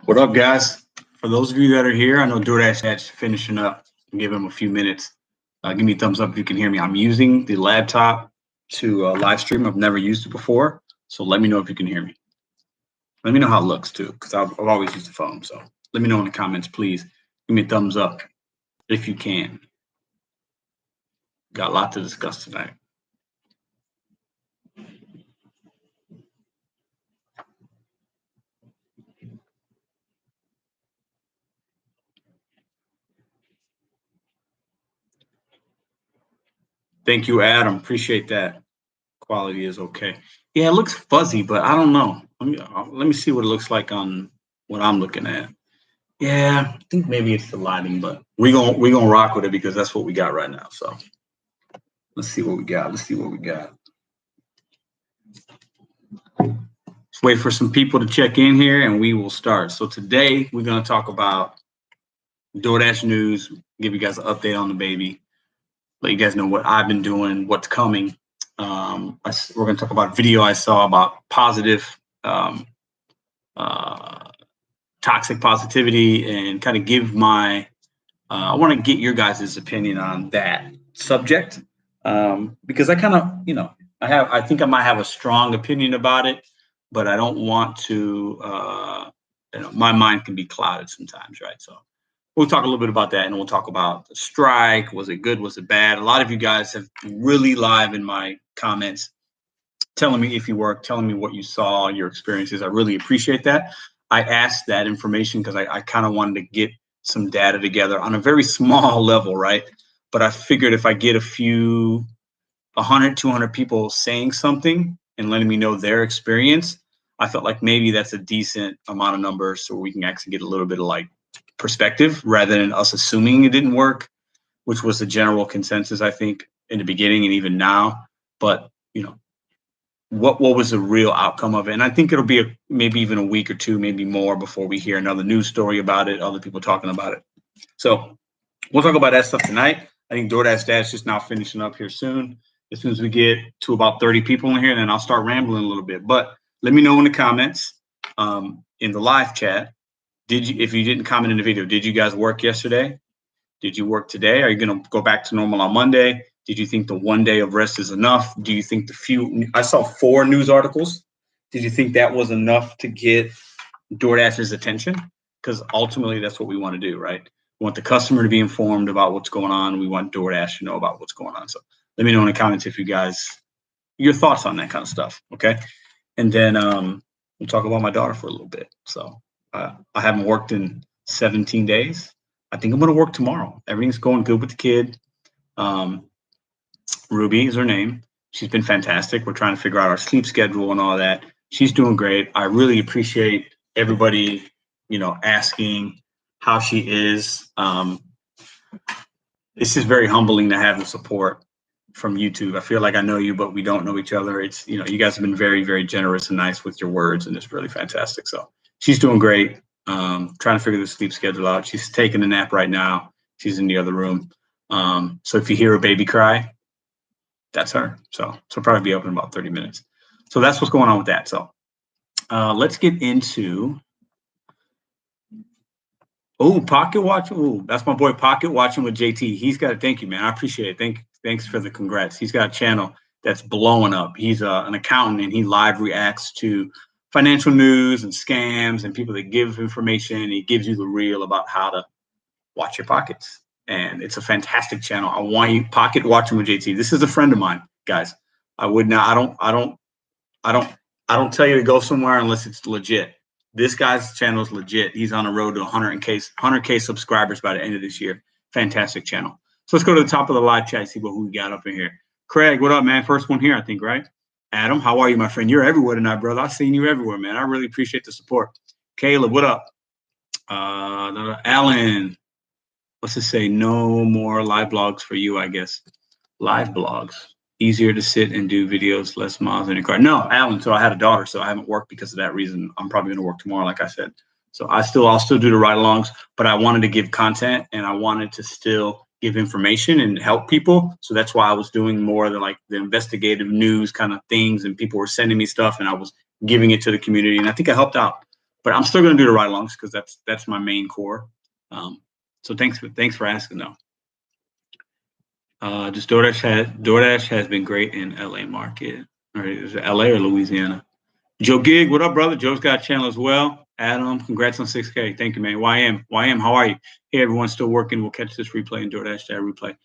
What up, guys? For those of you that are here, I know Doordash that's finishing up. Give him a few minutes. Give me a thumbs up if you can hear me. I'm using the laptop to live stream. I've never used it before, so let me know if you can hear me. Let me know how it looks too, because I've always used the phone. So let me know in the comments, please. Give me a thumbs up if you can. Got a lot to discuss tonight. Thank you, Adam. Appreciate that. Quality is okay. Yeah, it looks fuzzy, but I don't know. Let me see what it looks like on what I'm looking at. Yeah, I think maybe it's the lighting, but we're gonna rock with it because that's what we got right now. So let's see what we got. Let's see what we got. Let's wait for some people to check in here and we will start. So today we're gonna talk about DoorDash news, give you guys an update on the baby, let you guys know what I've been doing, what's coming. We're gonna talk about a video I saw about positive toxic positivity and kind of give my I want to get your guys' opinion on that subject because I kind of I think I might have a strong opinion about it, but I don't want to my mind can be clouded sometimes, right? So we'll talk a little bit about that, and we'll talk about the strike. Was it good? Was it bad? A lot of you guys have really live in my comments telling me if you work, telling me what you saw, your experiences. I really appreciate that. I asked that information because I kind of wanted to get some data together on a very small level, right? But I figured if I get a few 100, 200 people saying something and letting me know their experience, I felt like maybe that's a decent amount of numbers so we can actually get a little bit of like perspective rather than us assuming it didn't work, which was the general consensus, I think, in the beginning and even now. But, what was the real outcome of it? And I think it'll be maybe even a week or two, maybe more before we hear another news story about it, other people talking about it. So we'll talk about that stuff tonight. I think Doordash Dash is now finishing up here soon. As soon as we get to about 30 people in here, then I'll start rambling a little bit. But let me know in the comments, in the live chat, if you didn't comment in the video, did you guys work yesterday? Did you work today? Are you going to go back to normal on Monday? Did you think the 1 day of rest is enough? Do you think I saw 4 news articles. Did you think that was enough to get DoorDash's attention? Because ultimately that's what we want to do, right? We want the customer to be informed about what's going on. We want DoorDash to know about what's going on. So let me know in the comments if you guys, your thoughts on that kind of stuff, okay? And then we'll talk about my daughter for a little bit. So I haven't worked in 17 days. I think I'm going to work tomorrow. Everything's going good with the kid. Ruby is her name. She's been fantastic. We're trying to figure out our sleep schedule and all that. She's doing great. I really appreciate everybody, asking how she is. It's just very humbling to have the support from YouTube. I feel like I know you, but we don't know each other. It's, you guys have been very, very generous and nice with your words, and it's really fantastic. So she's doing great. Trying to figure the sleep schedule out. She's taking a nap right now. She's in the other room. So if you hear a baby cry, that's her. So she'll probably be up in about 30 minutes. So that's what's going on with that. So let's get into, Pocket Watch. That's my boy Pocket Watching with JT. He's got a thank you, man. I appreciate it. Thanks for the congrats. He's got a channel that's blowing up. He's an accountant and he live reacts to financial news and scams and people that give information. And he gives you the real about how to watch your pockets. And it's a fantastic channel. I want you Pocket Watching with JT. This is a friend of mine, guys. I don't tell you to go somewhere unless it's legit. This guy's channel is legit. He's on the road to 100K subscribers by the end of this year. Fantastic channel. So let's go to the top of the live chat, see what we got up in here. Craig, what up, man? First one here, I think, right? Adam, how are you, my friend? You're everywhere tonight, brother. I've seen you everywhere, man. I really appreciate the support. Caleb, what up? Alan, what's it say? No more live blogs for you, I guess. Live blogs. Easier to sit and do videos, less miles in your car. No, Alan, so I had a daughter, so I haven't worked because of that reason. I'm probably going to work tomorrow, like I said. So I'll still do the ride-alongs, but I wanted to give content and I wanted to still give information and help people. So that's why I was doing more of the investigative news kind of things, and people were sending me stuff and I was giving it to the community. And I think I helped out but I'm still going to do the ride alongs because that's my main core. So thanks for asking though. Just DoorDash has been great in LA market. All right, is it LA or Louisiana? Joe Gig, what up, brother? Joe's got a channel as well. Adam, congrats on 6K. Thank you, man. YM, how are you? Hey, everyone's still working. We'll catch this replay in DoorDash chat replay.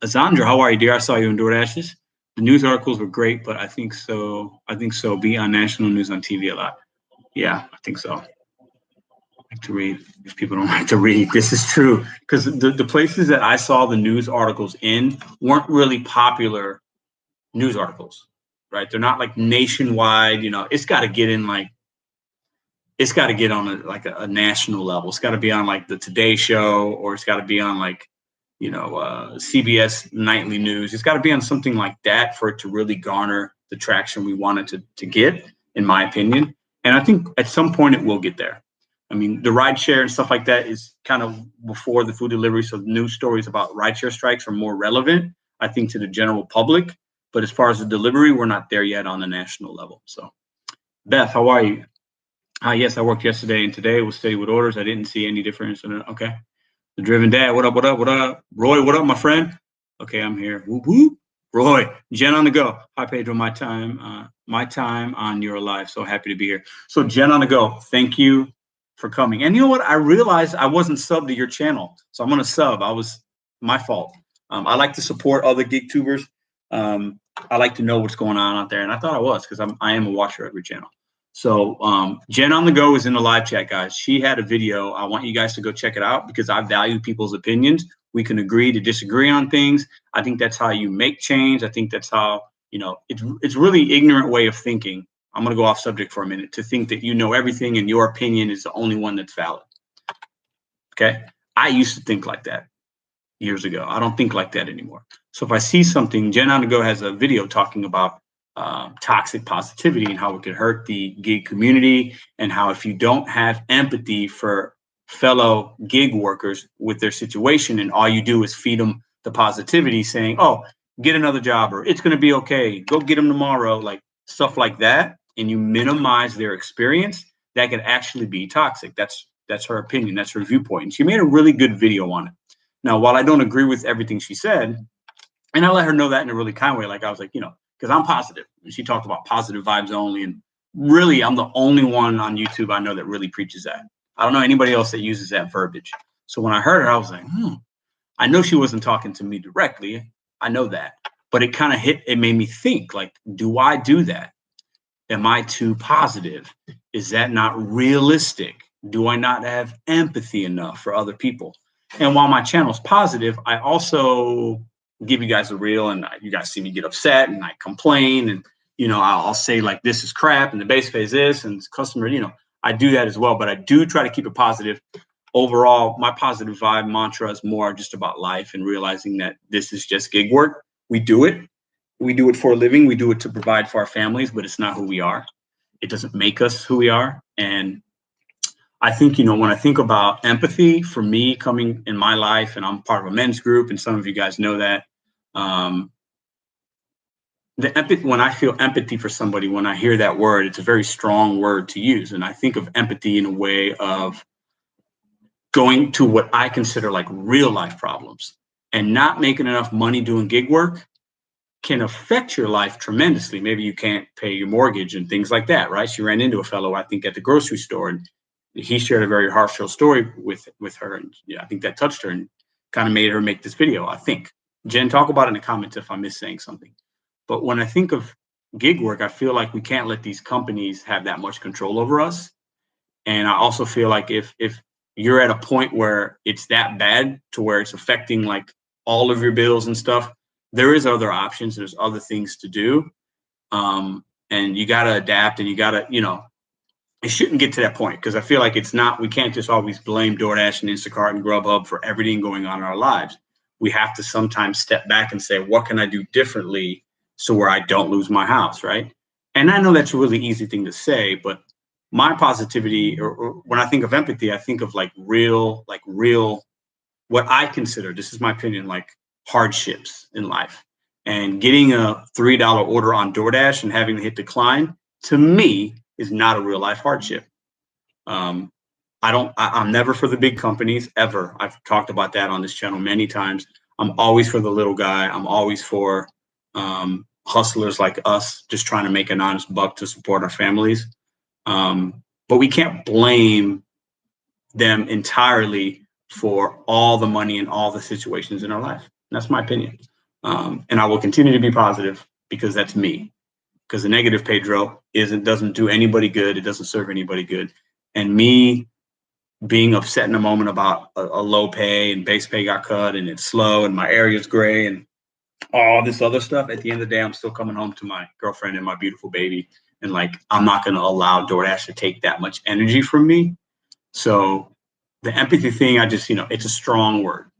Azandra, how are you, dear? I saw you in DoorDashes. The news articles were great, but I think so. Be on national news on TV a lot. Yeah, I think so. Like to read. If people don't like to read, this is true. Because the places that I saw the news articles in weren't really popular news articles, right? They're not like nationwide. It's got to get in it's got to get on a national level. It's got to be on like the Today Show, or it's got to be on like CBS nightly news. It's got to be on something like that for it to really garner the traction we want it to get, in my opinion. And I think at some point it will get there. I mean, the ride share and stuff like that is kind of before the food delivery. So news stories about ride share strikes are more relevant, I think, to the general public. But as far as the delivery, we're not there yet on the national level. So, Beth, how are you? Yes, I worked yesterday and today was steady with orders. I didn't see any difference. Okay. The Driven Dad, what up, what up, what up? Roy, what up, my friend? Okay, I'm here. Whoop, whoop. Roy, Jen on the go. Hi, Pedro, my time on your live. So happy to be here. So Jen on the go, thank you for coming. And you know what? I realized I wasn't subbed to your channel. So I'm going to sub. My fault. I like to support other gig tubers. I like to know what's going on out there. And I thought I was, because I am a watcher of your channel. So Jen on the go is in the live chat, guys. She had a video. I want you guys to go check it out because I value people's opinions. We can agree to disagree on things. I think that's how you make change. I think that's how, it's really ignorant way of thinking. I'm going to go off subject for a minute, to think that you know everything and your opinion is the only one that's valid. Okay. I used to think like that years ago. I don't think like that anymore. So if I see something, Jen on the go has a video talking about toxic positivity and how it could hurt the gig community, and how if you don't have empathy for fellow gig workers with their situation, and all you do is feed them the positivity saying, oh, get another job, or it's going to be okay, go get them tomorrow, like stuff like that, and you minimize their experience, that could actually be toxic. That's her opinion. That's her viewpoint. And she made a really good video on it. Now, while I don't agree with everything she said, and I let her know that in a really kind way, like I was like, because I'm positive. And she talked about positive vibes only. And really, I'm the only one on YouTube I know that really preaches that. I don't know anybody else that uses that verbiage. So when I heard her, I was like, I know she wasn't talking to me directly. I know that. But it kind of it made me think, like, do I do that? Am I too positive? Is that not realistic? Do I not have empathy enough for other people? And while my channel's positive, I also give you guys a reel, and you guys see me get upset and I complain, and I'll say like, this is crap and the base pay is this and customer, I do that as well, but I do try to keep it positive. Overall, my positive vibe mantra is more just about life and realizing that this is just gig work. We do it for a living. We do it to provide for our families, but it's not who we are. It doesn't make us who we are. And I think, when I think about empathy for me coming in my life, and I'm part of a men's group, and some of you guys know that, the empathy, when I feel empathy for somebody, when I hear that word, it's a very strong word to use. And I think of empathy in a way of going to what I consider like real life problems, and not making enough money doing gig work can affect your life tremendously. Maybe you can't pay your mortgage and things like that, right? She ran into a fellow, I think, at the grocery store, and he shared a very heartfelt story with her. And I think that touched her and kind of made her make this video, I think. Jen, talk about it in the comments if I miss saying something. But when I think of gig work, I feel like we can't let these companies have that much control over us. And I also feel like if you're at a point where it's that bad to where it's affecting like all of your bills and stuff, there is other options. There's other things to do. And you got to adapt, and you got to, it shouldn't get to that point, because I feel like we can't just always blame DoorDash and Instacart and Grubhub for everything going on in our lives. We have to sometimes step back and say, what can I do differently so where I don't lose my house, right? And I know that's a really easy thing to say, but my positivity, or when I think of empathy, I think of like real, what I consider, this is my opinion, like hardships in life. And getting a $3 order on DoorDash and having to hit decline, to me, is not a real life hardship. I'm never for the big companies ever. I've talked about that on this channel many times. I'm always for the little guy. I'm always for hustlers like us, just trying to make an honest buck to support our families. But we can't blame them entirely for all the money and all the situations in our life. And that's my opinion. And I will continue to be positive because that's me. Because the negative Pedro doesn't do anybody good. It doesn't serve anybody good. And me being upset in a moment about a low pay and base pay got cut and it's slow and my area's gray and all this other stuff. At the end of the day, I'm still coming home to my girlfriend and my beautiful baby. And like, I'm not going to allow DoorDash to take that much energy from me. So the empathy thing, it's a strong word.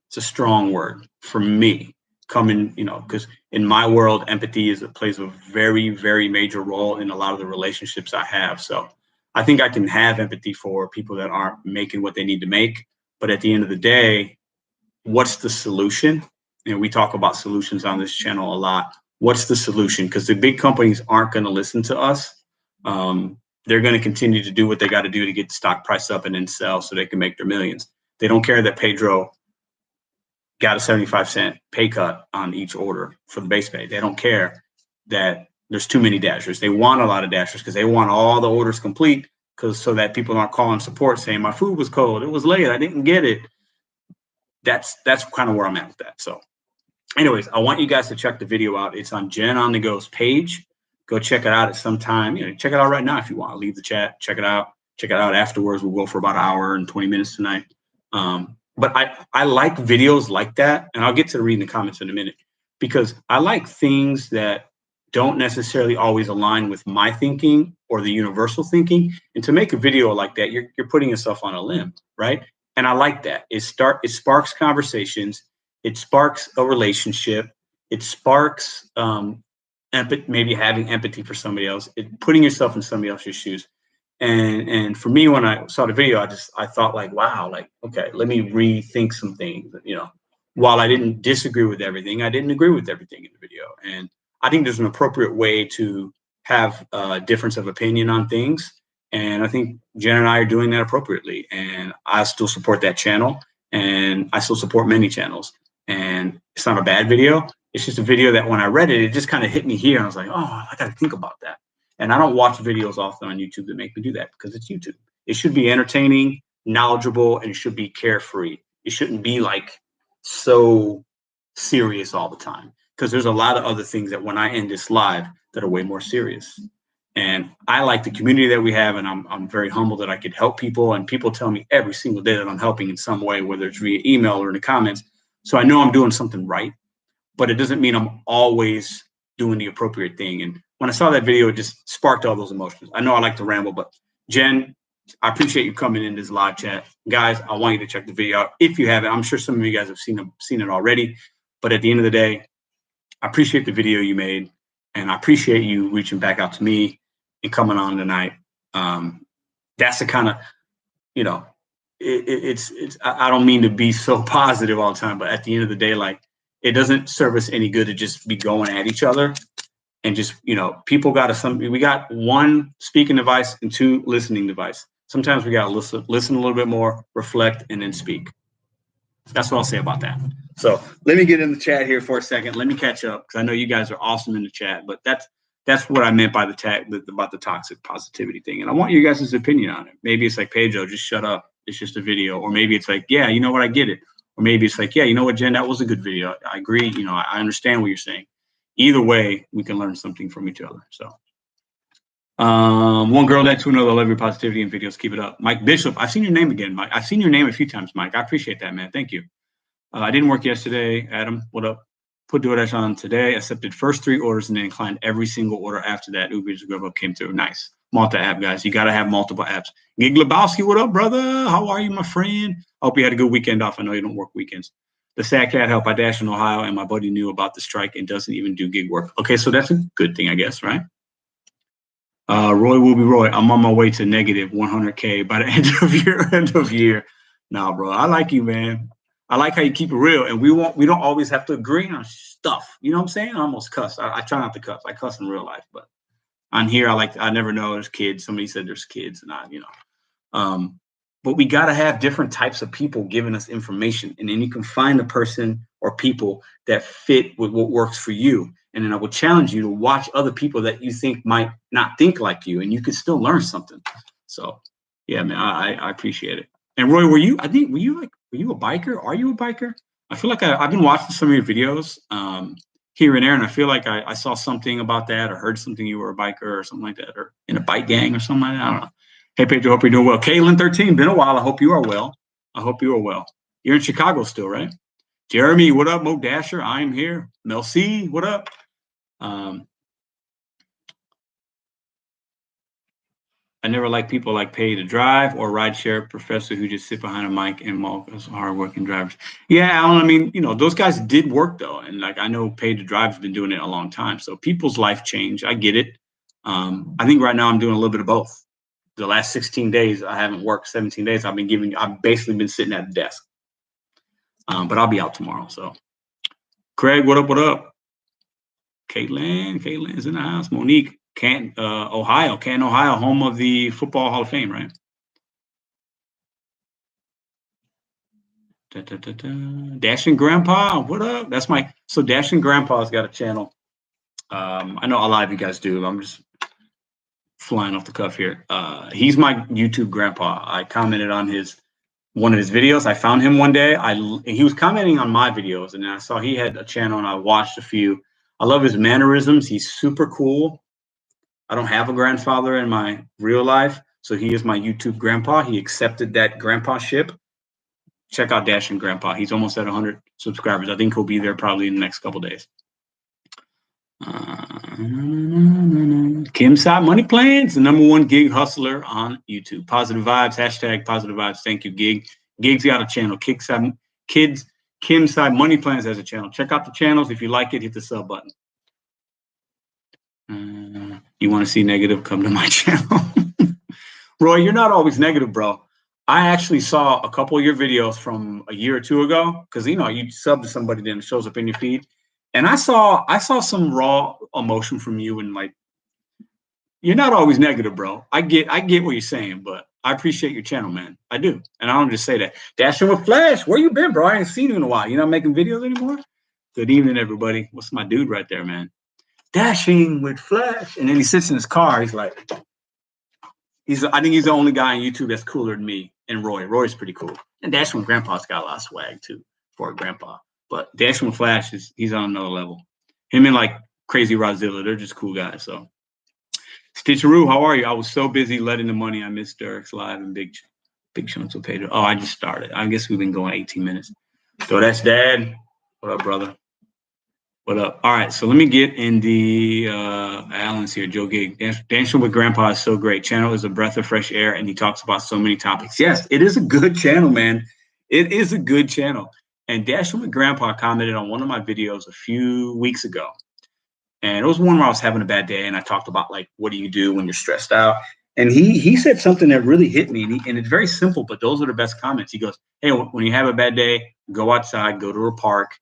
It's a strong word for me coming, because in my world, empathy plays a very, very major role in a lot of the relationships I have. So I think I can have empathy for people that aren't making what they need to make. But at the end of the day, what's the solution? And we talk about solutions on this channel a lot. What's the solution? Because the big companies aren't going to listen to us. They're going to continue to do what they got to do to get the stock price up and then sell so they can make their millions. They don't care that Pedro got a 75-cent pay cut on each order for the base pay. They don't care that there's too many dashers. They want a lot of dashers because they want all the orders complete so that people aren't calling support saying my food was cold, it was late, I didn't get it. That's kind of where I'm at with that. So anyways, I want you guys to check the video out. It's on Jen on the Go's page. Go check it out at some time. Check it out right now if you want. Leave the chat, check it out. Check it out afterwards. We'll go for about an hour and 20 minutes tonight. But I like videos like that, and I'll get to reading the comments in a minute, because I like things that don't necessarily always align with my thinking or the universal thinking. And to make a video like that, you're putting yourself on a limb, right? And I like that. It sparks conversations. It sparks a relationship. It sparks maybe having empathy for somebody else. Putting yourself in somebody else's shoes. And for me, when I saw the video, I thought like, wow, like, okay, let me rethink some things. While I didn't disagree with everything, I didn't agree with everything in the video. And I think there's an appropriate way to have a difference of opinion on things. And I think Jen and I are doing that appropriately. And I still support that channel. And I still support many channels. And it's not a bad video. It's just a video that when I read it, it just kind of hit me here. And I was like, oh, I got to think about that. And I don't watch videos often on YouTube that make me do that because it's YouTube. It should be entertaining, knowledgeable, and it should be carefree. It shouldn't be like so serious all the time, because there's a lot of other things that when I end this live that are way more serious. And I like the community that we have, and I'm very humbled that I could help people. And people tell me every single day that I'm helping in some way, whether it's via email or in the comments. So I know I'm doing something right, but it doesn't mean I'm always doing the appropriate thing. And when I saw that video, it just sparked all those emotions. I know I like to ramble, but Jen, I appreciate you coming in this live chat. Guys, I want you to check the video out if you haven't. I'm sure some of you guys have seen it already. But at the end of the day, I appreciate the video you made, and I appreciate you reaching back out to me and coming on tonight. That's the kind of, I don't mean to be so positive all the time, but at the end of the day, like, it doesn't serve us any good to just be going at each other. And just, people we got one speaking device and two listening device. Sometimes we got to listen a little bit more, reflect, and then speak. That's what I'll say about that. So let me get in the chat here for a second. Let me catch up, because I know you guys are awesome in the chat, but that's what I meant by about the toxic positivity thing. And I want you guys' opinion on it. Maybe it's like, Pedro, just shut up. It's just a video. Or maybe it's like, yeah, you know what? I get it. Or maybe it's like, yeah, you know what, Jen, that was a good video. I agree. I understand what you're saying. Either way, we can learn something from each other. So one girl led to another. I love your positivity and videos. Keep it up. Mike Bishop, I've seen your name again, Mike. I've seen your name a few times, Mike. I appreciate that, man. Thank you. I didn't work yesterday. Adam, what up? Put DoorDash on today. Accepted first 3 orders and then declined every single order after that. Uber Eats Grub Up came through. Nice. Multi-app, guys. You got to have multiple apps. Gig Lebowski, what up, brother? How are you, my friend? I hope you had a good weekend off. I know you don't work weekends. The sad cat help. I dashed in Ohio, and my buddy knew about the strike and doesn't even do gig work. Okay, so that's a good thing, I guess, right? Roy will be Roy. I'm on my way to negative 100K by the end of year. Nah, bro, I like you, man. I like how you keep it real, and we don't always have to agree on stuff. You know what I'm saying? I almost cuss. I try not to cuss. I cuss in real life, but on here, I never know there's kids. Somebody said there's kids, and but we got to have different types of people giving us information, and then you can find a person or people that fit with what works for you. And then I will challenge you to watch other people that you think might not think like you, and you can still learn something. So, yeah, man, I appreciate it. And Roy, were you a biker? Are you a biker? I feel like I've been watching some of your videos here and there, and I feel like I saw something about that or heard something you were a biker or something like that, or in a bike gang or something like that. I don't know. Hey, Pedro, hope you're doing well. Caitlin13, been a while. I hope you are well. You're in Chicago still, right? Jeremy, what up? Mo Dasher, I'm here. Mel C, what up? I never like people like pay to drive or rideshare professor who just sit behind a mic and mock us hardworking drivers. Yeah, Alan, I mean, those guys did work though. And like, I know pay to drive has been doing it a long time. So people's life change. I get it. I think right now I'm doing a little bit of both. The last 16 days, I haven't worked 17 days. I've basically been sitting at the desk. But I'll be out tomorrow. So Craig, what up? What up? Caitlin's in the house. Monique, Canton, Ohio, home of the Football Hall of Fame, right? Dashing Grandpa, what up? So Dashing Grandpa's got a channel. I know a lot of you guys do. I'm just flying off the cuff here. He's my YouTube grandpa. I commented on one of his videos. I found him one day. He was commenting on my videos, and I saw he had a channel, and I watched a few. I love his mannerisms. He's super cool. I don't have a grandfather in my real life, so he is my YouTube grandpa. He accepted that grandpa-ship. Check out Dashing Grandpa. He's almost at 100 subscribers. I think he'll be there probably in the next couple days. Kim Side Money Plans, the #1 gig hustler on YouTube. Positive vibes, hashtag positive vibes. Thank you, Gig. Gig's got a channel. Kim Side Money Plans has a channel. Check out the channels. If you like it, hit the sub button. You want to see negative? Come to my channel. Roy, you're not always negative, bro. I actually saw a couple of your videos from a year or two ago, because you sub to somebody, then it shows up in your feed. And I saw some raw emotion from you, and like, you're not always negative, bro. I get what you're saying, but I appreciate your channel, man. I do. And I don't just say that. Dashing with Flash, where you been, bro? I ain't seen you in a while. You're not making videos anymore? Good evening, everybody. What's my dude right there, man? Dashing with Flash. And then he sits in his car. He's like, I think he's the only guy on YouTube that's cooler than me and Roy. Roy's pretty cool. And Dashing with Grandpa's got a lot of swag too for a grandpa. But Dashing with Flash he's on another level. Him and like Crazy Rodzilla, they're just cool guys. So Stitcheroo, how are you? I was so busy letting the money. I missed Derek's live and big chunks of Pedro. Oh, I just started. I guess we've been going 18 minutes. So that's Dad. What up, brother? What up? All right, so let me get in the Alan's here. Joe Gig. Dancing with Grandpa is so great. Channel is a breath of fresh air, and he talks about so many topics. Yes, it is a good channel, man. It is a good channel. And Dashing with Grandpa commented on one of my videos a few weeks ago. And it was one where I was having a bad day, and I talked about, like, what do you do when you're stressed out? And he said something that really hit me, and it's very simple, but those are the best comments. He goes, hey, when you have a bad day, go outside, go to a park,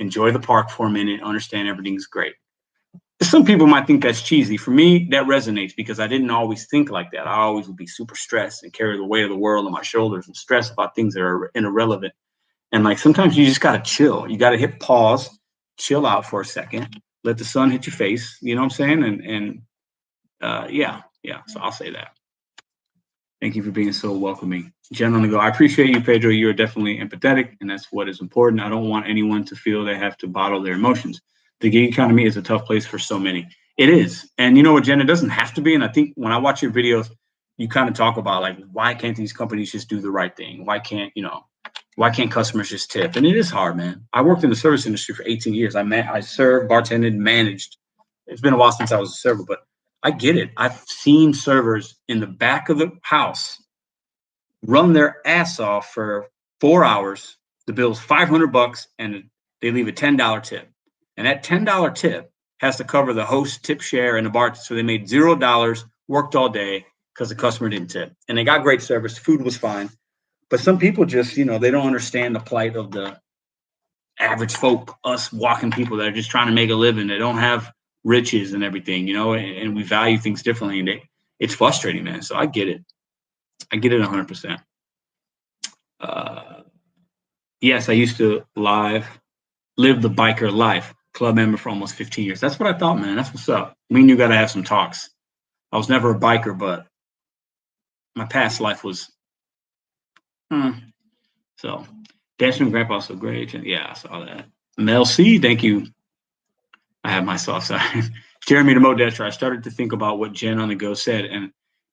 enjoy the park for a minute, understand everything's great. Some people might think that's cheesy. For me, that resonates because I didn't always think like that. I always would be super stressed and carry the weight of the world on my shoulders and stress about things that are irrelevant. And like, sometimes you just got to chill. You got to hit pause, chill out for a second, let the sun hit your face. You know what I'm saying? Yeah. So I'll say that. Thank you for being so welcoming. Gentlemen, I appreciate you, Pedro. You're definitely empathetic, and that's what is important. I don't want anyone to feel they have to bottle their emotions. The gig economy is a tough place for so many. It is. And you know what, Jen, it doesn't have to be. And I think when I watch your videos, you kind of talk about, like, why can't these companies just do the right thing? Why can't customers just tip? And it is hard, man. I worked in the service industry for 18 years. I served, bartended, managed. It's been a while since I was a server, but I get it. I've seen servers in the back of the house run their ass off for 4 hours. The bill's $500, and they leave a $10 tip. And that $10 tip has to cover the host tip share and the bar. So they made $0, worked all day because the customer didn't tip. And they got great service. Food was fine. But some people just, they don't understand the plight of the average folk, us walking people that are just trying to make a living. They don't have riches and everything, and we value things differently. And it's frustrating, man. So I get it. I get it 100%. Yes, I used to live the biker life. Club member for almost 15 years. That's what I thought, man. That's what's up. Me and you got to have some talks. I was never a biker, but my past life was. So, Dancing with Grandpa, so great. Yeah, I saw that. Mel C, thank you. I have my soft side. Jeremy the Modester, I started to think about what Jen on the Go said,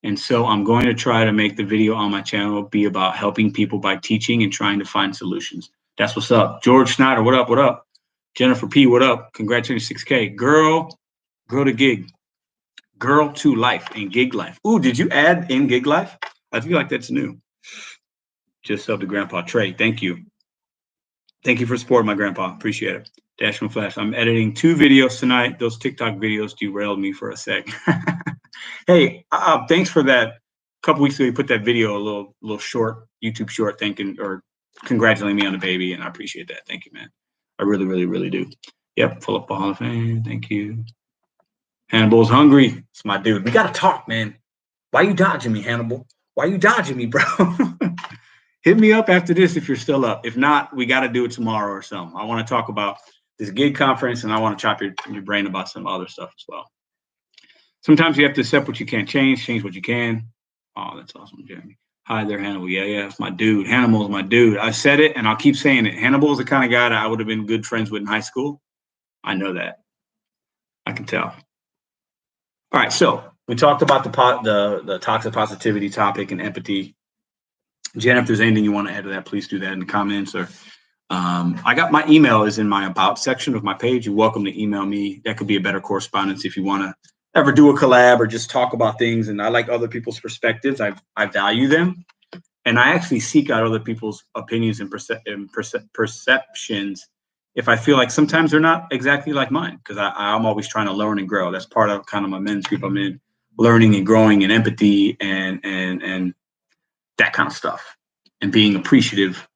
and so I'm going to try to make the video on my channel be about helping people by teaching and trying to find solutions. That's what's up. George Schneider, what up? What up? Jennifer P, what up? Congratulations, 6K. Girl to gig. Girl to life and gig life. Ooh, did you add in gig life? I feel like that's new. Just sub to Grandpa Trey. Thank you. Thank you for supporting my grandpa. Appreciate it. Dash and Flash. I'm editing 2 videos tonight. Those TikTok videos derailed me for a sec. Hey, thanks for that. A couple weeks ago, you put that video, a little short, YouTube short, thanking or congratulating me on the baby, and I appreciate that. Thank you, man. I really, really, really do. Yep, full up Hall of Fame. Thank you. Hannibal's hungry. It's my dude. We got to talk, man. Why you dodging me, Hannibal? Why you dodging me, bro? Hit me up after this if you're still up. If not, we got to do it tomorrow or something. I want to talk about this gig conference, and I want to chop your brain about some other stuff as well. Sometimes you have to accept what you can't change what you can. Oh, that's awesome, Jeremy. Hi there, Hannibal. Yeah, it's my dude. Hannibal's my dude. I said it, and I'll keep saying it. Hannibal is the kind of guy that I would have been good friends with in high school. I know that. I can tell. All right, so we talked about the toxic positivity topic and empathy. Jen, if there's anything you want to add to that, please do that in the comments. Or I got my email is in my about section of my page. You're welcome to email me. That could be a better correspondence if you want to ever do a collab or just talk about things. And I like other people's perspectives. I value them, and I actually seek out other people's opinions and perceptions if I feel like sometimes they're not exactly like mine, because I'm always trying to learn and grow. That's part of kind of my men's group I'm in, learning and growing and empathy and that kind of stuff, and being appreciative.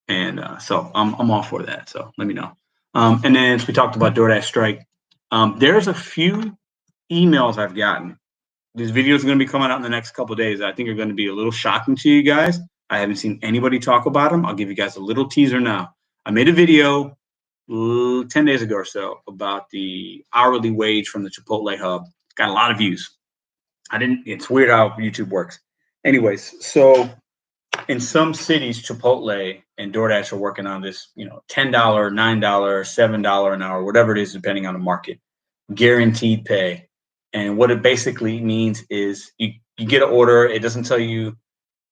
And so I'm all for that. So let me know. And then as we talked about Doordash strike, there's a few emails I've gotten. This video is going to be coming out in the next couple of days. I think are going to be a little shocking to you guys. I haven't seen anybody talk about them. I'll give you guys a little teaser now. I made a video 10 days ago or so about the hourly wage from the Chipotle hub. Got a lot of views. It's weird how YouTube works. Anyways, so in some cities, Chipotle and DoorDash are working on this, $10, $9, $7 an hour, whatever it is, depending on the market, guaranteed pay. And what it basically means is you get an order. It doesn't tell you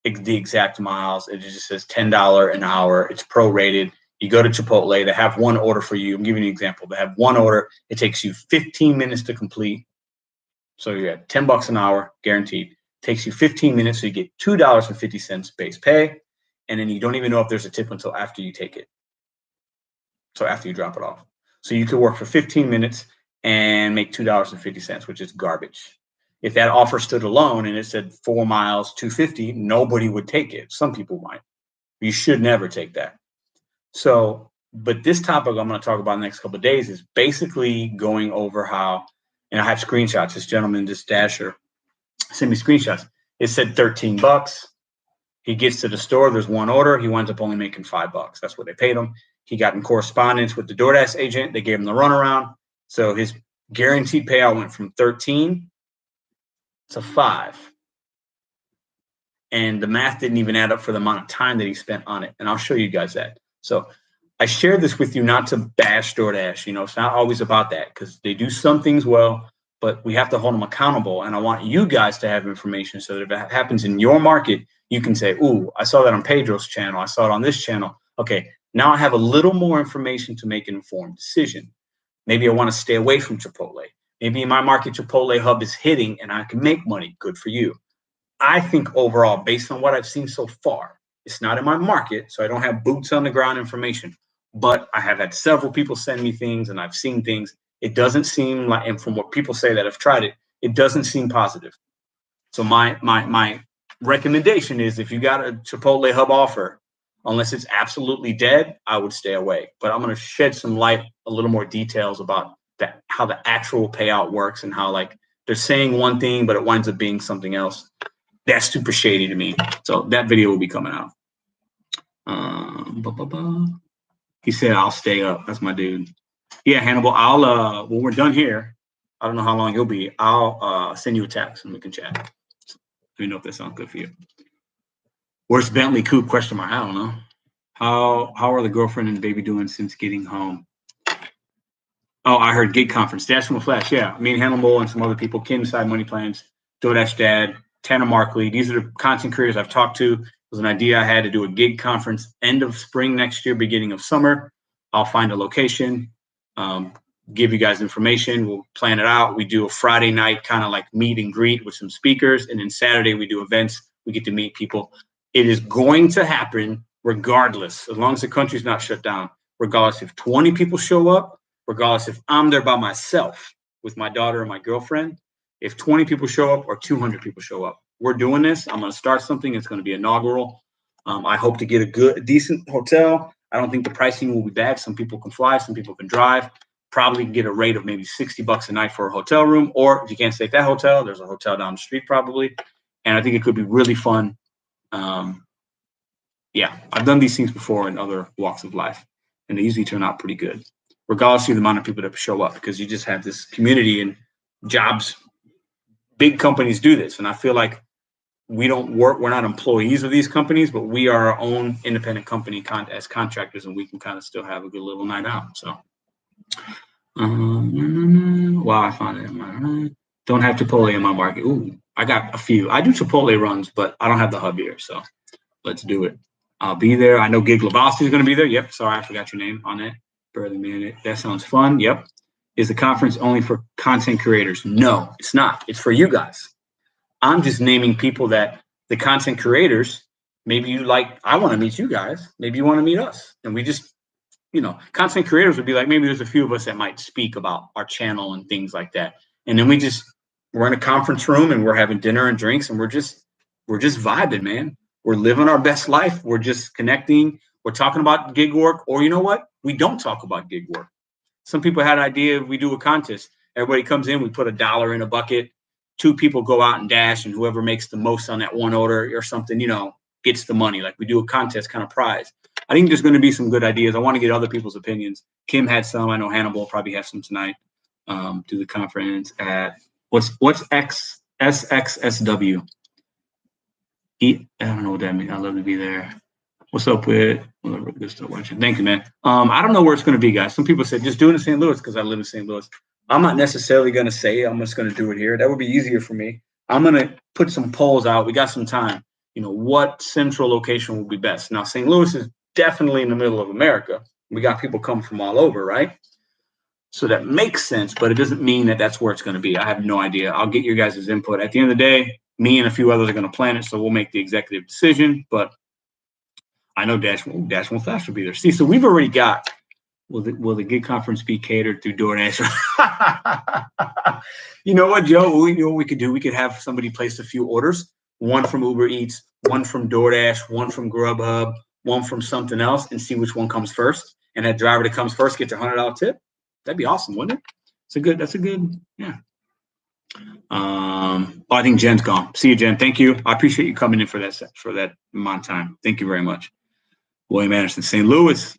the exact miles. It just says $10 an hour. It's prorated. You go to Chipotle. They have one order for you. I'm giving you an example. They have one order. It takes you 15 minutes to complete. So you're at $10 an hour, guaranteed. Takes you 15 minutes, so you get $2.50 base pay, and then you don't even know if there's a tip until after you take it. So after you drop it off. So you could work for 15 minutes and make $2.50, which is garbage. If that offer stood alone and it said 4 miles, $2.50, nobody would take it. Some people might. You should never take that. So, but this topic I'm going to talk about in the next couple of days is basically going over how, and I have screenshots. This gentleman, this Dasher, send me screenshots. It said $13. He gets to the store. There's one order. He winds up only making $5. That's what they paid him. He got in correspondence with the DoorDash agent. They gave him the runaround. So his guaranteed payout went from 13 to 5. And the math didn't even add up for the amount of time that he spent on it. And I'll show you guys that. So I shared this with you not to bash DoorDash. It's not always about that, because they do some things well, but we have to hold them accountable. And I want you guys to have information so that if it happens in your market, you can say, ooh, I saw that on Pedro's channel. I saw it on this channel. Okay, now I have a little more information to make an informed decision. Maybe I want to stay away from Chipotle. Maybe in my market, Chipotle hub is hitting and I can make money. Good for you. I think overall, based on what I've seen so far, it's not in my market, so I don't have boots on the ground information. But I have had several people send me things and I've seen things. It doesn't seem like, and from what people say that have tried it, it doesn't seem positive. So my recommendation is, if you got a Chipotle hub offer, unless it's absolutely dead, I would stay away. But I'm going to shed some light, a little more details about how the actual payout works and how like they're saying one thing, but it winds up being something else. That's super shady to me. So that video will be coming out. He said, I'll stay up. That's my dude. Yeah, Hannibal, I'll, when we're done here, I don't know how long you'll be. I'll send you a text and we can chat. Let me know if that sounds good for you. Where's Bentley Coupe? Question mark. I don't know. How are the girlfriend and baby doing since getting home? Oh, I heard gig conference. Dash from a Flash. Yeah, me and Hannibal and some other people. Kim Side Money Plans, Doordash Dad, Tanner Markley. These are the content creators I've talked to. It was an idea I had to do a gig conference end of spring next year, beginning of summer. I'll find a location, give you guys information. We'll plan it out. We do a Friday night kind of like meet and greet with some speakers. And then Saturday we do events. We get to meet people. It is going to happen regardless, as long as the country's not shut down, regardless if 20 people show up, regardless if I'm there by myself with my daughter and my girlfriend, if 20 people show up or 200 people show up. We're doing this. I'm going to start something. It's going to be inaugural. I hope to get a decent hotel. I don't think the pricing will be bad. Some people can fly, some people can drive. Probably get a rate of maybe $60 a night for a hotel room. Or if you can't stay at that hotel, there's a hotel down the street probably. And I think it could be really fun. Yeah, I've done these things before in other walks of life, and they usually turn out pretty good, regardless of the amount of people that show up, because you just have this community and jobs. Big companies do this, and I feel like we're not employees of these companies, but we are our own independent company as contractors, and we can kind of still have a good little night out. So, wow, I found it. Don't have Chipotle in my market. Ooh, I got a few. I do Chipotle runs, but I don't have the hub here, so let's do it. I'll be there. I know Gig Lebowski is going to be there. Yep. Sorry, I forgot your name on that. Barely Minute. That sounds fun. Yep. Is the conference only for content creators? No, it's not. It's for you guys. I'm just naming people that the content creators, maybe you like, I want to meet you guys. Maybe you want to meet us. And we just, content creators would be like, maybe there's a few of us that might speak about our channel and things like that. And then we're in a conference room and we're having dinner and drinks and we're just vibing, man. We're living our best life. We're just connecting. We're talking about gig work, or you know what? We don't talk about gig work. Some people had an idea. We do a contest. Everybody comes in. We put $1 in a bucket. 2 people go out and dash, and whoever makes the most on that one order or something, gets the money. Like we do a contest kind of prize. I think there's going to be some good ideas. I want to get other people's opinions. Kim had some. I know Hannibal will probably have some tonight. Do the conference at what's SXSW. I don't know what that means. I'd love to be there. What's up with good stuff watching? Thank you, man. I don't know where it's going to be, guys. Some people said just do it in St. Louis because I live in St. Louis. I'm not necessarily going to say I'm just going to do it here. That would be easier for me. I'm going to put some polls out. We got some time. What central location will be best? Now, St. Louis is definitely in the middle of America. We got people coming from all over, right? So that makes sense, but it doesn't mean that that's where it's going to be. I have no idea. I'll get your guys' input. At the end of the day, me and a few others are going to plan it, so we'll make the executive decision. But I know Dash One Flash will be there. See, so we've already got. Will the gig conference be catered through DoorDash? You know what, Joe? You know what we could do? We could have somebody place a few orders. One from Uber Eats, one from DoorDash, one from Grubhub, one from something else, and see which one comes first. And that driver that comes first gets a $100 tip. That'd be awesome, wouldn't it? That's a good, yeah. I think Jen's gone. See you, Jen. Thank you. I appreciate you coming in for that amount of time. Thank you very much. William Anderson, St. Louis.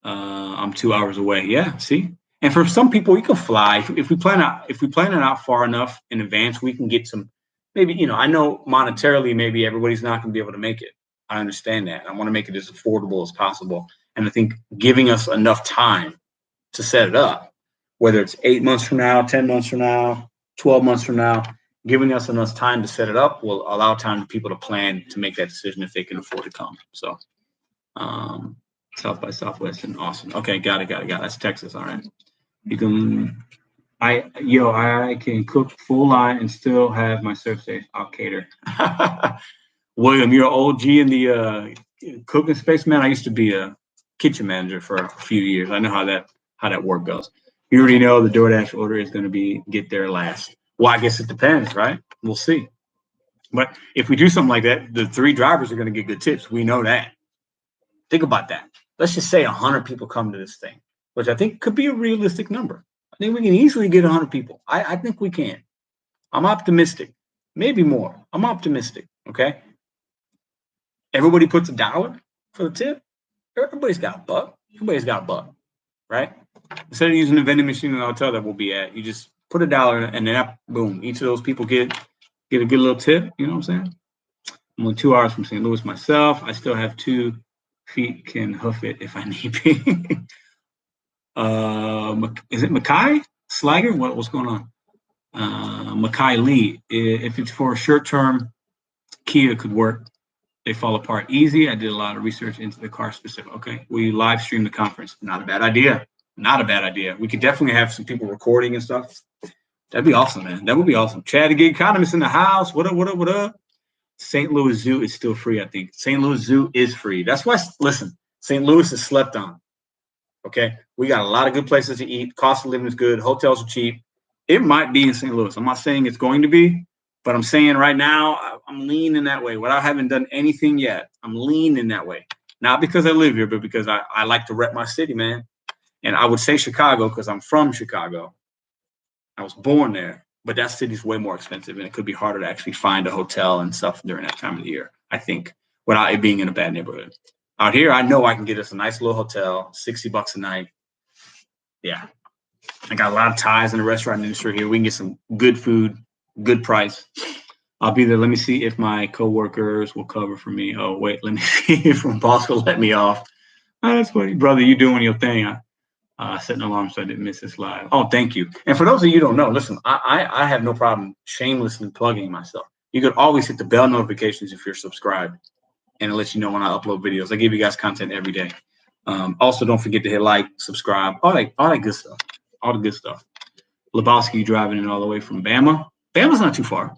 I'm 2 hours away. Yeah, see? And for some people, you can fly. If we plan it out far enough in advance, we can get some, maybe, I know monetarily, maybe everybody's not going to be able to make it. I understand that. I want to make it as affordable as possible. And I think giving us enough time to set it up, whether it's 8 months from now, 10 months from now, 12 months from now, giving us enough time to set it up will allow time for people to plan to make that decision if they can afford to come. So, South by Southwest and Austin. Okay, got it. That's Texas. All right. You can, I can cook full line and still have my surf safe. I'll cater. William, you're an OG in the cooking space, man. I used to be a kitchen manager for a few years. I know how that work goes. You already know the DoorDash order is going to get there last. Well, I guess it depends, right? We'll see. But if we do something like that, the 3 drivers are going to get good tips. We know that. Think about that. Let's just say 100 people come to this thing, which I think could be a realistic number. think we can easily get 100 people. I think we can. I'm optimistic. Maybe more. I'm optimistic. Okay. Everybody puts $1 for the tip. Everybody's got a buck. Everybody's got a buck, right? Instead of using the vending machine in the hotel that we'll be at, you just put $1 and then boom, each of those people get a good little tip. You know what I'm saying? I'm only 2 hours from St. Louis myself. I still have 2 feet, can hoof it if I need be. Is it Mackay Slager? What's going on? Mackay Lee. If it's for a short term, Kia could work. They fall apart easy. I did a lot of research into the car specific. Okay, we live stream the conference. Not a bad idea. Not a bad idea. We could definitely have some people recording and stuff. That'd be awesome, man. That would be awesome. Chad, the gig economist in the house. What up? What up? What up? St. Louis Zoo is still free, I think. St. Louis Zoo is free. That's why, listen, St. Louis is slept on. Okay. We got a lot of good places to eat. Cost of living is good. Hotels are cheap. It might be in St. Louis. I'm not saying it's going to be, but I'm saying right now, I'm leaning that way. Without having done anything yet, I'm leaning that way. Not because I live here, but because I like to rep my city, man. And I would say Chicago because I'm from Chicago. I was born there, but that city's way more expensive, and it could be harder to actually find a hotel and stuff during that time of the year, I think, without it being in a bad neighborhood. Out here, I know I can get us a nice little hotel, $60 a night. Yeah. I got a lot of ties in the restaurant industry here. We can get some good food, good price. I'll be there. Let me see if my coworkers will cover for me. Oh, wait, let me see if my boss will let me off. Oh, that's funny. Brother, you doing your thing. I set an alarm so I didn't miss this live. Oh, thank you. And for those of you who don't know, listen, I have no problem shamelessly plugging myself. You could always hit the bell notifications if you're subscribed, and it lets you know when I upload videos. I give you guys content every day. Also, don't forget to hit like, subscribe, all that good stuff. All the good stuff. Lebowski driving in all the way from Bama. Bama's not too far.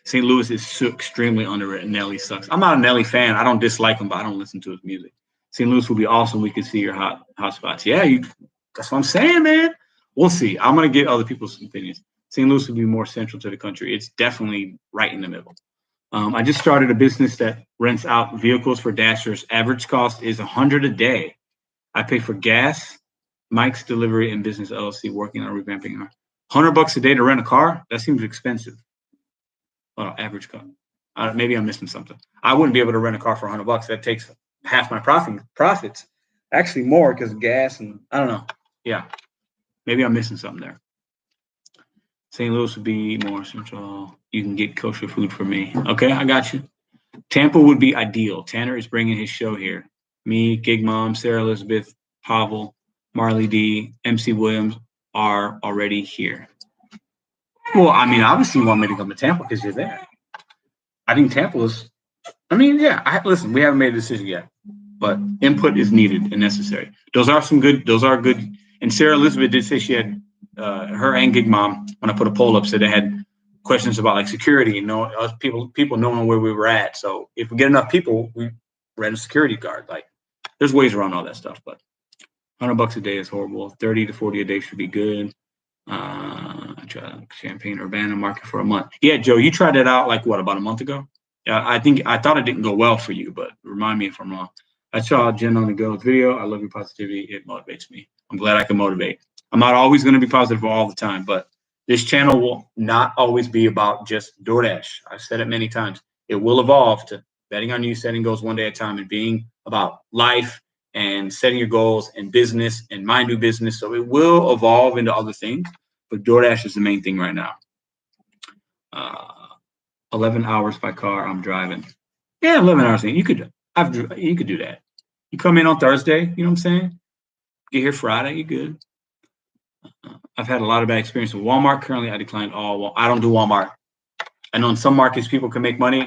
St. Louis is so extremely underrated. Nelly sucks. I'm not a Nelly fan. I don't dislike him, but I don't listen to his music. St. Louis would be awesome. We could see your hot spots. Yeah, that's what I'm saying, man. We'll see. I'm gonna get other people's opinions. St. Louis would be more central to the country. It's definitely right in the middle. I just started a business that rents out vehicles for Dashers. Average cost is $100 a day. I pay for gas, Mike's Delivery, and Business LLC, working on revamping our $100 a day to rent a car. That seems expensive. Average cost. Maybe I'm missing something. I wouldn't be able to rent a car for $100. That takes half my profits. Actually, more because gas and I don't know. Yeah, maybe I'm missing something there. St. Louis would be more central. You can get kosher food for me. Okay, I got you. Tampa would be ideal. Tanner is bringing his show here. Me, Gig Mom, Sarah Elizabeth, Pavel, Marley D, MC Williams are already here. Well, I mean, obviously you want me to come to Tampa because you're there. I think Tampa is, listen, we haven't made a decision yet, but input is needed and necessary. Those are good. And Sarah Elizabeth did say she had, her and Gig Mom, when I put a poll up, said they had questions about like security and us people knowing where we were at. So if we get enough people, we rent a security guard. Like there's ways around all that stuff, but $100 a day is horrible. 30 to 40 a day should be good. I tried Champaign Urbana market for a month. Yeah, Joe, you tried that out like what, about a month ago? Yeah, I thought it didn't go well for you, but remind me if I'm wrong. I saw Jen on the Go's video. I love your positivity. It motivates me. I'm glad I can motivate. I'm not always going to be positive all the time, but this channel will not always be about just Doordash. I've said it many times. It will evolve to betting on you, setting goals one day at a time, and being about life and setting your goals and business and my new business. So it will evolve into other things, but DoorDash is the main thing right now. 11 hours by car. I'm driving. Yeah, 11 hours. You could do that. You come in on Thursday. You know what I'm saying? Get here Friday. You good. I've had a lot of bad experience with Walmart. Currently, I declined all. I don't do Walmart. I know in some markets people can make money.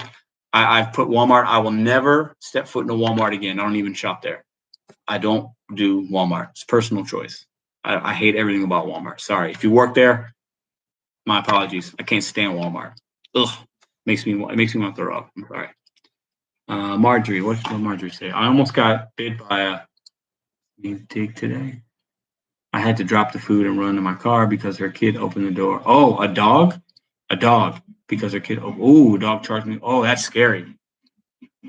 I've put Walmart. I will never step foot in a Walmart again. I don't even shop there. I don't do Walmart. It's personal choice. I hate everything about Walmart. Sorry. If you work there, my apologies. I can't stand Walmart. Ugh. Makes me want to throw up. I'm sorry. Marjorie, what did Marjorie say? I almost got bit by a dig today. I had to drop the food and run to my car because her kid opened the door. Oh, a dog? A dog because her kid opened. Oh, dog charged me. Oh, that's scary.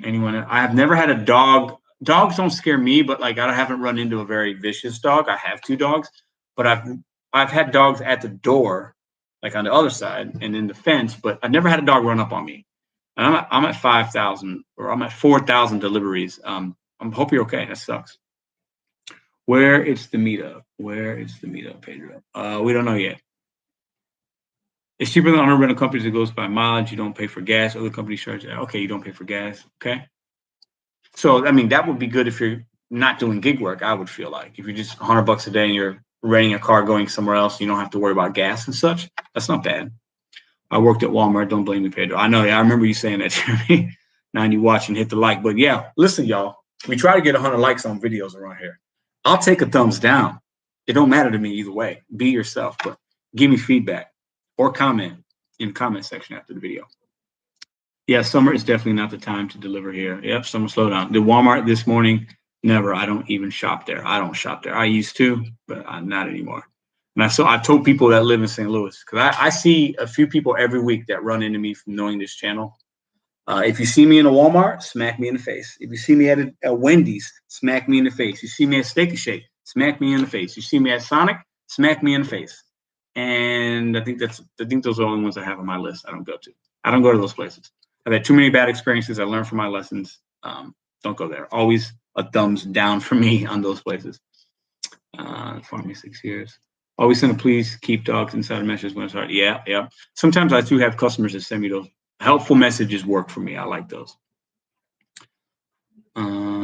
Anyone? I have never had a dog. Dogs don't scare me, but like I haven't run into a very vicious dog. I have 2 dogs, but I've I've had dogs at the door, like on the other side and in the fence, but I've never had a dog run up on me. And I'm at 5,000 or I'm at 4,000 deliveries. I hope you're okay. That sucks. Where it's the meetup? Where is the meetup, Pedro? We don't know yet. It's cheaper than other rental companies. It goes by mileage. You don't pay for gas. Other companies charge. Okay, you don't pay for gas. Okay. So I mean, that would be good if you're not doing gig work. I would feel like if you're just $100 a day and you're renting a car going somewhere else, you don't have to worry about gas and such. That's not bad. I worked at Walmart. Don't blame me, Pedro. I know. Yeah, I remember you saying that, Jeremy. Now you watch and hit the like. But yeah, listen, y'all. We try to get 100 likes on videos around here. I'll take a thumbs down. It don't matter to me either way. Be yourself, but give me feedback or comment in the comment section after the video. Yeah, summer is definitely not the time to deliver here. Yep, summer slowdown. The Walmart this morning, never. I don't even shop there. I don't shop there. I used to, but I'm not anymore. And I told people that live in St. Louis, because I see a few people every week that run into me from knowing this channel. If you see me in a Walmart, smack me in the face. If you see me at a Wendy's, smack me in the face. You see me at Steak and Shake, smack me in the face. You see me at Sonic, smack me in the face. And I think those are the only ones I have on my list. I don't go to those places. I've had too many bad experiences. I learned from my lessons. Don't go there. Always a thumbs down for me on those places. For me, 6 years. Always send a please keep dogs inside of messages when it's hard. Yeah. Sometimes I do have customers that send me those. Helpful messages work for me. I like those.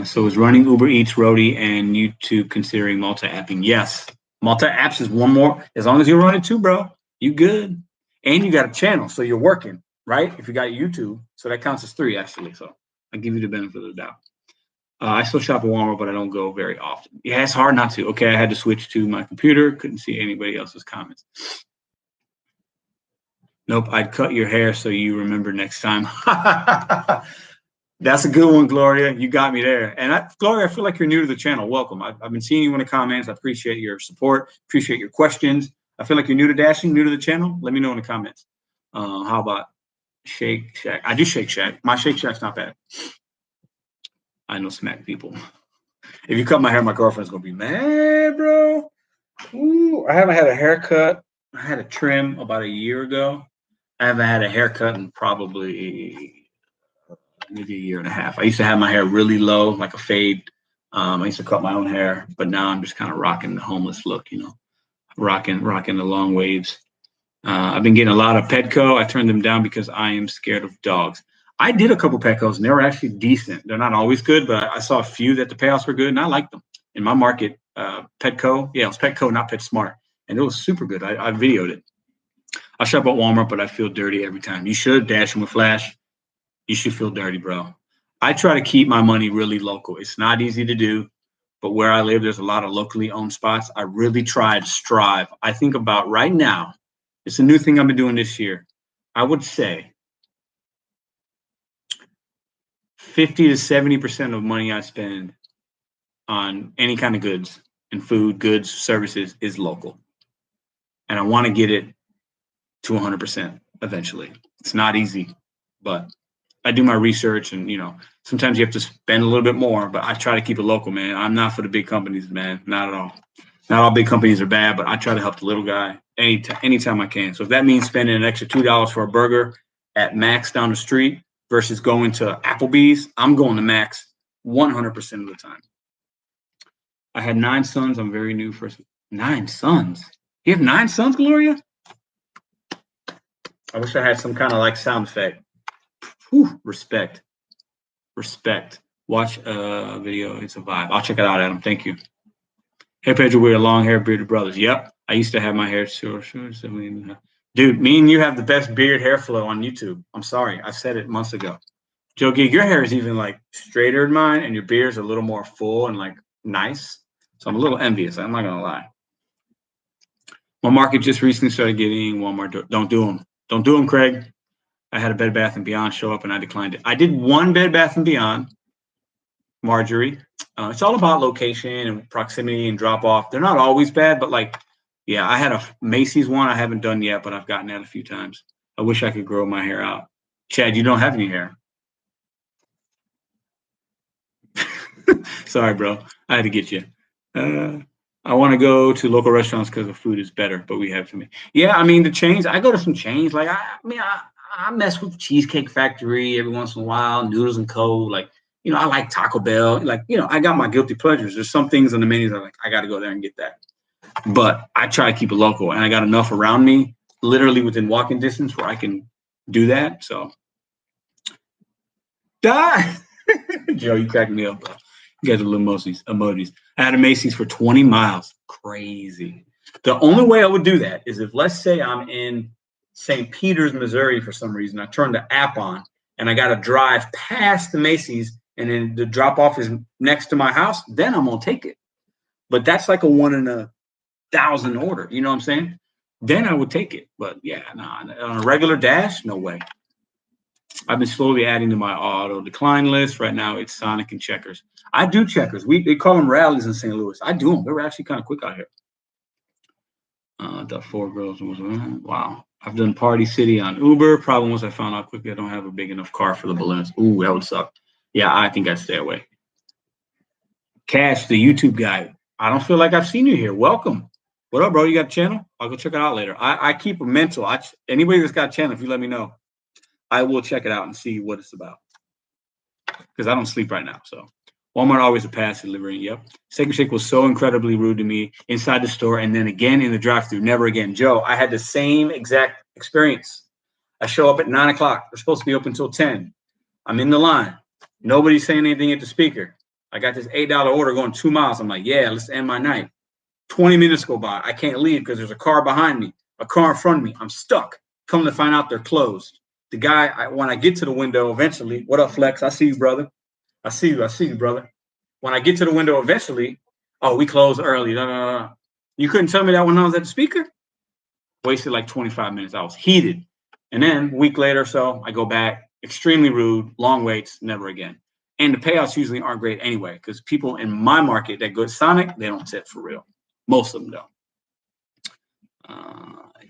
So is running Uber Eats, Roadie, and YouTube considering multi-apping? Yes. Multi-apps is one more. As long as you run it too, bro, you good. And you got a channel, so you're working, right? If you got YouTube, so that counts as 3, actually. So I give you the benefit of the doubt. I still shop at Walmart, but I don't go very often. Yeah, it's hard not to. Okay, I had to switch to my computer. Couldn't see anybody else's comments. Nope, I'd cut your hair so you remember next time. That's a good one, Gloria. You got me there. And Gloria, I feel like you're new to the channel. Welcome. I've been seeing you in the comments. I appreciate your support. Appreciate your questions. I feel like you're new to dashing, new to the channel. Let me know in the comments. How about Shake Shack? I do Shake Shack. My Shake Shack's not bad. I know smack people. If you cut my hair, my girlfriend's gonna be mad, bro. Ooh, I haven't had a haircut. I had a trim about a year ago. I haven't had a haircut in probably maybe a year and a half. I used to have my hair really low, like a fade. I used to cut my own hair, but now I'm just kind of rocking the homeless look, rocking the long waves. I've been getting a lot of Petco. I turned them down because I am scared of dogs. I did a couple Petcos, and they were actually decent. They're not always good, but I saw a few that the payouts were good, and I liked them. In my market, Petco, yeah, it was Petco, not PetSmart, and it was super good. I videoed it. I shop at Walmart, but I feel dirty every time. You should, Dashing with Flash. You should feel dirty, bro. I try to keep my money really local. It's not easy to do, but where I live, there's a lot of locally owned spots. I really try to strive. I think about right now, it's a new thing I've been doing this year. I would say 50 to 70% of money I spend on any kind of goods and food, goods, services is local. And I want to get it to 100% eventually. It's not easy, but I do my research and, sometimes you have to spend a little bit more, but I try to keep it local, man. I'm not for the big companies, man. Not at all. Not all big companies are bad, but I try to help the little guy anytime I can. So if that means spending an extra $2 for a burger at Max down the street versus going to Applebee's, I'm going to Max 100% of the time. I had 9 sons. I'm very new for 9 sons. You have 9 sons, Gloria? I wish I had some kind of sound effect. Whew, respect. Watch a video. It's a vibe. I'll check it out, Adam. Thank you. Hey, Pedro, we're long hair bearded brothers. Yep. I used to have my hair short. Dude, me and you have the best beard hair flow on YouTube. I'm sorry. I said it months ago. Joe Gig, your hair is even straighter than mine, and your beard's a little more full and nice. So I'm a little envious. I'm not going to lie. My market just recently started getting Walmart. Don't do them. Don't do them, Craig. I had a Bed Bath & Beyond show up, and I declined it. I did one Bed Bath & Beyond, Marjorie. It's all about location and proximity and drop off. They're not always bad, but I had a Macy's one I haven't done yet, but I've gotten that a few times. I wish I could grow my hair out. Chad, you don't have any hair. Sorry, bro. I had to get you. I want to go to local restaurants because the food is better, but we have to make. Yeah, I mean the chains. I go to some chains. Like I mess with Cheesecake Factory every once in a while. Noodles and Co. Like I like Taco Bell. Like I got my guilty pleasures. There's some things on the menus that I got to go there and get that. But I try to keep it local, and I got enough around me, literally within walking distance, where I can do that. So, die, Joe, you cracked me up, bro. You guys are little emojis. I had a Macy's for 20 miles. Crazy. The only way I would do that is if, let's say, I'm in St. Peters, Missouri, for some reason. I turn the app on, and I got to drive past the Macy's, and then the drop off is next to my house. Then I'm gonna take it. But that's like a 1 in 1,000 order. You know what I'm saying? Then I would take it. But yeah, on a regular dash, no way. I've been slowly adding to my auto decline list. Right now, it's Sonic and Checkers. I do Checkers. They call them rallies in St. Louis. I do them. They're actually kind of quick out here. The 4 girls. Wow. I've done Party City on Uber. Problem was I found out quickly I don't have a big enough car for the balloons. Ooh, that would suck. Yeah, I think I'd stay away. Cash, the YouTube guy. I don't feel like I've seen you here. Welcome. What up, bro? You got a channel? I'll go check it out later. I keep a mental. Anybody that's got a channel, if you let me know, I will check it out and see what it's about. Because I don't sleep right now. So Walmart always a pass delivery. Yep. Steak and Shake was so incredibly rude to me inside the store and then again in the drive-thru. Never again. Joe, I had the same exact experience. I show up at 9 o'clock. We're supposed to be open until 10. I'm in the line. Nobody's saying anything at the speaker. I got this $8 order going 2 miles. I'm like, yeah, let's end my night. 20 minutes go by. I can't leave because there's a car behind me, a car in front of me. I'm stuck. Come to find out they're closed. The guy, when I get to the window eventually, what up, Flex? I see you, brother. I see you, brother. When I get to the window eventually, oh, we closed early. No. You couldn't tell me that when I was at the speaker? Wasted like 25 minutes. I was heated. And then a week later or so, I go back. Extremely rude, long waits, never again. And the payouts usually aren't great anyway, because people in my market that go to Sonic, they don't tip for real. Most of them don't.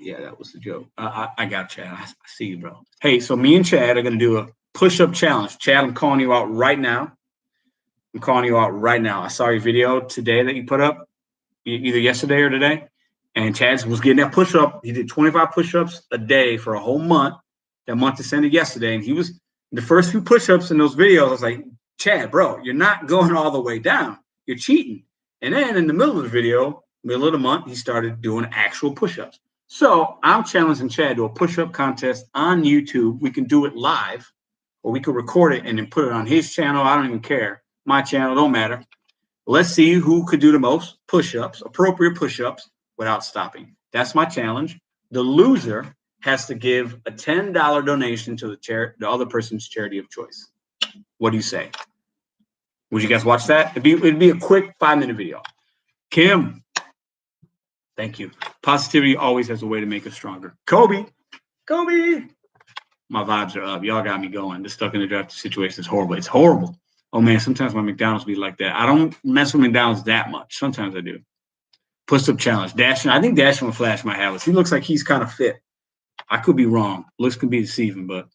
Yeah, that was the joke. I got Chad. I see you, bro. Hey, so me and Chad are going to do a push-up challenge. Chad, I'm calling you out right now. I saw your video today that you put up, either yesterday or today. And Chad was getting that push-up. He did 25 push-ups a day for a whole month. That month descended yesterday. And he was the first few push-ups in those videos. I was like, Chad, bro, you're not going all the way down. You're cheating. And then in the middle of the video, middle of the month, he started doing actual push-ups. So I'm challenging Chad to a push-up contest on YouTube. We can do it live, or we could record it and then put it on his channel. I don't even care. My channel, don't matter. Let's see who could do the most push-ups, appropriate push-ups, without stopping. That's my challenge. The loser has to give a $10 donation to the other person's charity of choice. What do you say? Would you guys watch that? It'd be a quick 5-minute video. Kim, thank you. Positivity always has a way to make us stronger. Kobe. My vibes are up. Y'all got me going. This stuck in the draft situation is horrible. It's horrible. Oh, man, sometimes my McDonald's be like that. I don't mess with McDonald's that much. Sometimes I do. Push-up challenge. Dashing. I think Dashing will flash my habits. He looks like he's kind of fit. I could be wrong. Looks could be deceiving, but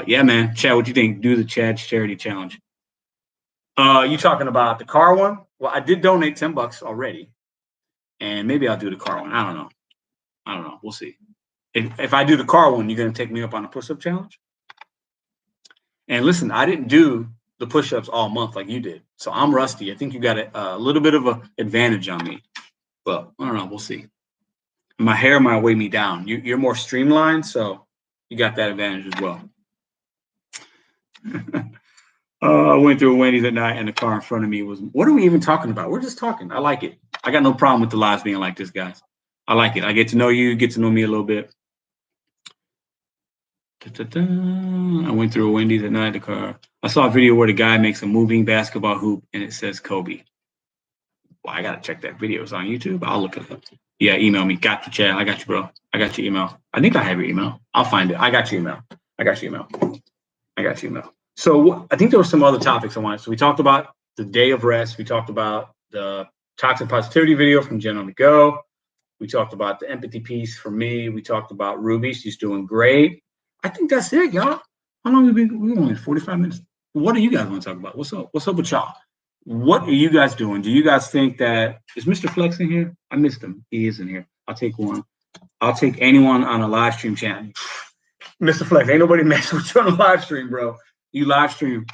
yeah, man. Chad, what you think? Do the Chad's charity challenge. You talking about the car one? Well, I did donate $10 already. And maybe I'll do the car one. I don't know. We'll see. If I do the car one, you're going to take me up on a push-up challenge? And listen, I didn't do the push-ups all month like you did. So I'm rusty. I think you got a little bit of an advantage on me. But I don't know. We'll see. My hair might weigh me down. You're more streamlined, so you got that advantage as well. I went through a Wendy's at night, and the car in front of me was, what are we even talking about? We're just talking. I like it. I got no problem with the lives being like this, guys. I like it. I get to know you, get to know me a little bit. I went through a Wendy's at night, the car. I saw a video where the guy makes a moving basketball hoop, and it says Kobe. Well, I got to check that video. It's on YouTube. I'll look it up. Yeah, email me. Got you, Chad. I got you, bro. I got your email. I think I have your email. I'll find it. I got your email. So I think there were some other topics I wanted. So we talked about the day of rest. We talked about the toxic positivity video from Jen on the Go. We talked about the empathy piece for me. We talked about Ruby. She's doing great. I think that's it, y'all. How long have we been? We're only 45 minutes. What do you guys want to talk about? What's up? What's up with y'all? What are you guys doing? Do you guys think that is Mr. Flex in here? I missed him. He is in here. I'll take one. I'll take anyone on a live stream channel. Mr. Flex, ain't nobody messing with you on a live stream, bro. You live stream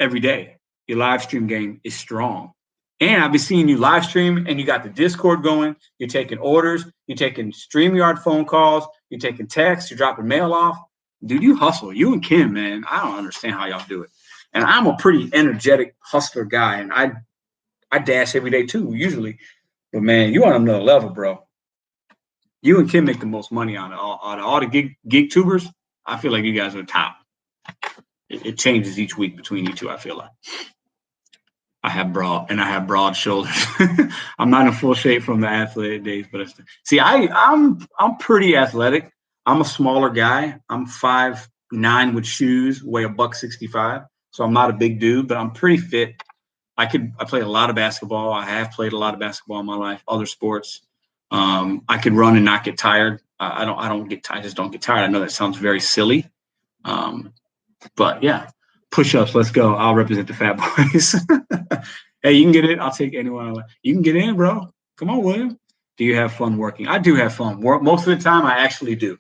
every day. Your live stream game is strong. And I've been seeing you live stream and you got the Discord going. You're taking orders. You're taking StreamYard phone calls. You're taking texts. You're dropping mail off. Dude, you hustle. You and Kim, man, I don't understand how y'all do it. And I'm a pretty energetic hustler guy, and I dash every day too, usually. But man, you on another level, bro. You and Kim make the most money on it. All the gig tubers, I feel like you guys are top. It changes each week between you two, I feel like. I have broad shoulders. I'm not in full shape from the athletic days, but see, I'm pretty athletic. I'm a smaller guy. I'm 5'9" with shoes, weigh $165. So I'm not a big dude, but I'm pretty fit. I play a lot of basketball. I have played a lot of basketball in my life, other sports. I could run and not get tired. I don't get tired. I just don't get tired. I know that sounds very silly. But yeah, push-ups. Let's go. I'll represent the fat boys. Hey, you can get it. I'll take anyone. You can get in, bro. Come on, William. Do you have fun working? I do have fun. Most of the time, I actually do.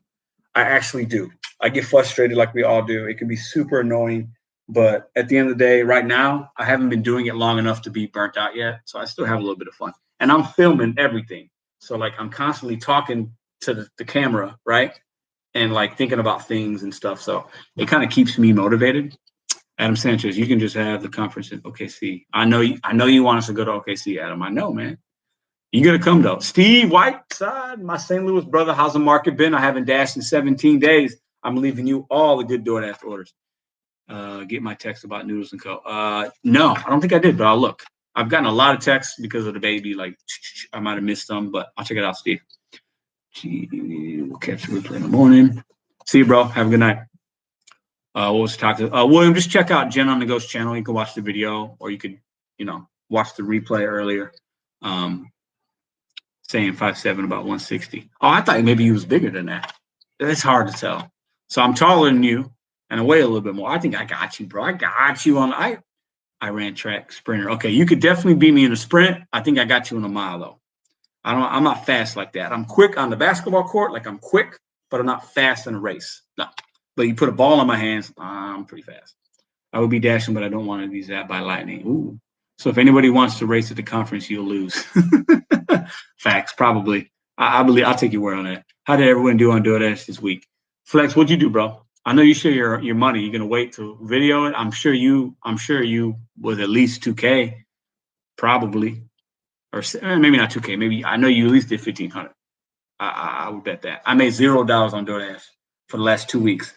I get frustrated like we all do. It can be super annoying. But at the end of the day, right now, I haven't been doing it long enough to be burnt out yet. So I still have a little bit of fun. And I'm filming everything. So like I'm constantly talking to the camera, right? And like thinking about things and stuff. So it kind of keeps me motivated. Adam Sanchez, you can just have the conference in OKC. I know you want us to go to OKC, Adam. I know, man. You gotta come though. Steve Whiteside, my St. Louis brother. How's the market been? I haven't dashed in 17 days. I'm leaving you all the good DoorDash orders. Get my text about Noodles and Co. No, I don't think I did, but I'll look. I've gotten a lot of texts because of the baby. Like I might have missed some, but I'll check it out, Steve. We'll catch the replay in the morning. See you, bro. Have a good night. What was talking? William, just check out Jen on the Ghost channel. You can watch the video, or you could, watch the replay earlier. Saying 5'7", about 160. Oh, I thought maybe he was bigger than that. It's hard to tell. So I'm taller than you, and I weigh a little bit more. I think I got you, bro. I got you on. I ran track sprinter. Okay, you could definitely beat me in a sprint. I think I got you in a mile though. I'm not fast like that. I'm quick on the basketball court, like I'm quick, but I'm not fast in a race. No. But you put a ball in my hands, I'm pretty fast. I would be dashing, but I don't want to be zapped by lightning. Ooh. So if anybody wants to race at the conference, you'll lose. Facts, probably. I believe I'll take your word on that. How did everyone do on DoorDash this week? Flex, what'd you do, bro? I know you share your money. You're gonna wait to video it. I'm sure you was at least 2K, probably, or maybe not 2K. Maybe I know you at least did 1,500. I would bet that. I made $0 on DoorDash for the last 2 weeks.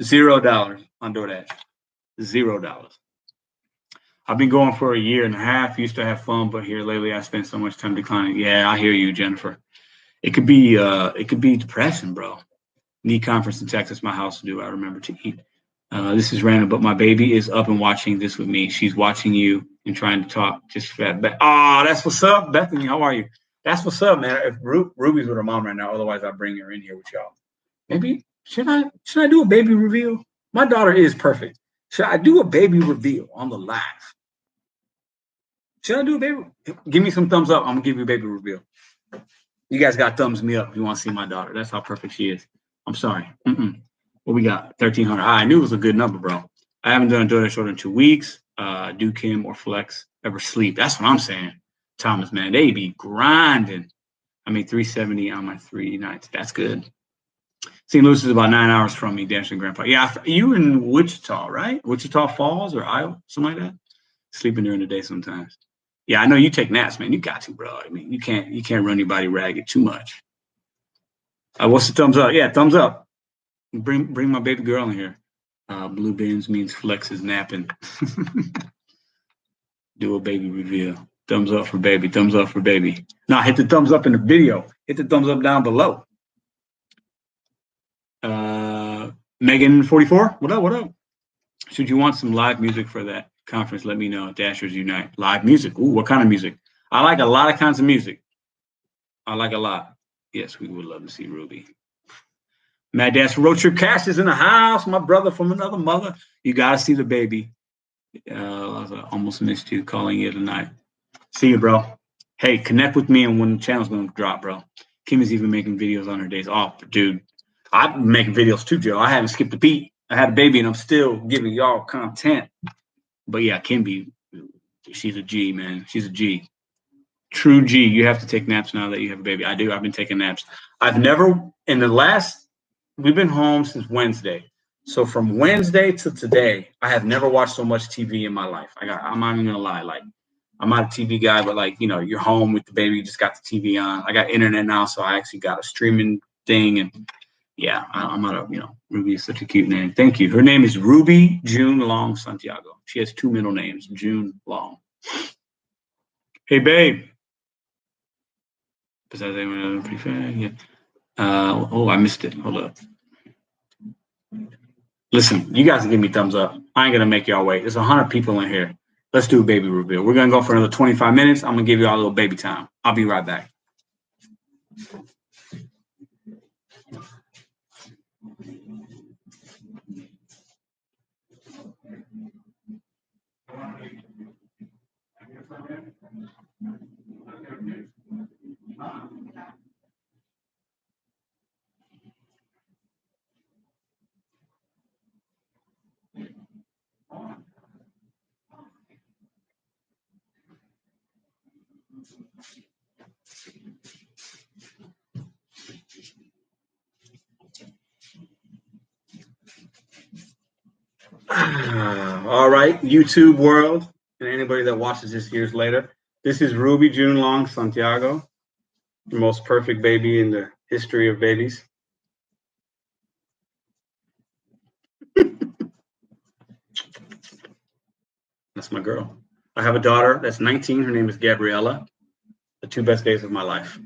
$0 on DoorDash. $0. I've been going for a year and a half. Used to have fun, but here lately I spent so much time declining. Yeah, I hear you, Jennifer. It could be depressing, bro. Need conference in Texas, my house to do. I remember to eat. This is random, but my baby is up and watching this with me. She's watching you and trying to talk. Just fat. Oh, that's what's up, Bethany. How are you? That's what's up, man. If Ruby's with her mom right now, otherwise I'll bring her in here with y'all. Maybe should I do a baby reveal? My daughter is perfect. Should I do a baby reveal on the live? Should I do a baby? Give me some thumbs up. I'm gonna give you a baby reveal. You guys got thumbs me up if you want to see my daughter. That's how perfect she is. I'm sorry. What we got? 1,300. I knew it was a good number, bro. I haven't done a DoorDash order in 2 weeks. Do Kim or Flex ever sleep? That's what I'm saying. Thomas, man, they be grinding. I made 370 on my 3 nights. That's good. St. Louis is about 9 hours from me, Dashing Grandpa. Yeah, you in Wichita, right? Wichita Falls or Iowa, something like that. Sleeping during the day sometimes. Yeah, I know you take naps, man. You got to, bro. I mean, you can't run your body ragged too much. What's the thumbs up? Yeah, thumbs up. Bring my baby girl in here. Blue bins means Flex is napping. Do a baby reveal. Thumbs up for baby. Thumbs up for baby. Now hit the thumbs up in the video. Hit the thumbs up down below. Megan 44. What up? What up? Should you want some live music for that conference? Let me know. Dashers Unite. Live music. Ooh, what kind of music? I like a lot of kinds of music. I like a lot. Yes, we would love to see Ruby. Mad Dash Road Trip Cash is in the house. My brother from another mother. You got to see the baby. I almost missed you calling you tonight. See you, bro. Hey, connect with me and when the channel's going to drop, bro. Kim is even making videos on her days off. Dude, I'm making videos too, Joe. I haven't skipped a beat. I had a baby and I'm still giving y'all content. But yeah, Kimby, she's a G, man. She's a G. True G. You have to take naps now that you have a baby. I do. I've been taking naps. I've never, in the last, we've been home since Wednesday. So from Wednesday to today, I have never watched so much TV in my life. I'm not even going to lie. Like, I'm not a TV guy, but like, you know, you're home with the baby, you just got the TV on. I got internet now, so I actually got a streaming thing. And yeah, I'm not a, you know, Ruby is such a cute name. Thank you. Her name is Ruby June Long Santiago. She has 2 middle names, June Long. Hey, babe. Besides, pretty fair. Yeah. Oh, I missed it. Hold up. Listen, you guys give me thumbs up. I ain't gonna make y'all wait. There's 100 people in here. Let's do a baby reveal. We're gonna go for another 25 minutes. I'm gonna give you all a little baby time. I'll be right back. All right, YouTube world, and anybody that watches this years later, this is Ruby June Long Santiago, the most perfect baby in the history of babies. That's my girl. I have a daughter that's 19. Her name is Gabriella. The 2 best days of my life.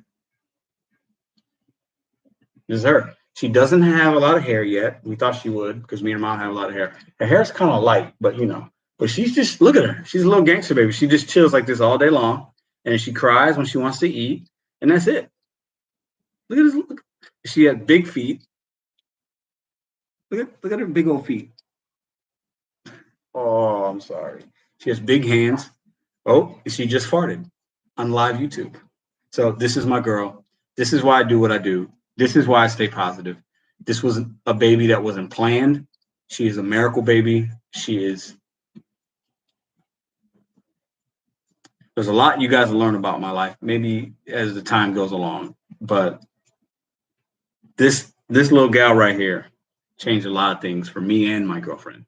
This is her. She doesn't have a lot of hair yet. We thought she would because me and her mom have a lot of hair. Her hair's kind of light, but you know. But she's just, look at her. She's a little gangster baby. She just chills like this all day long. And she cries when she wants to eat. And that's it. Look at this. Look. She had big feet. Look at her big old feet. Oh, I'm sorry. She has big hands. Oh, she just farted on live YouTube. So this is my girl. This is why I do what I do. This is why I stay positive. This was a baby that wasn't planned. She is a miracle baby. She is. There's a lot you guys learn about my life, maybe as the time goes along. But this little gal right here changed a lot of things for me and my girlfriend.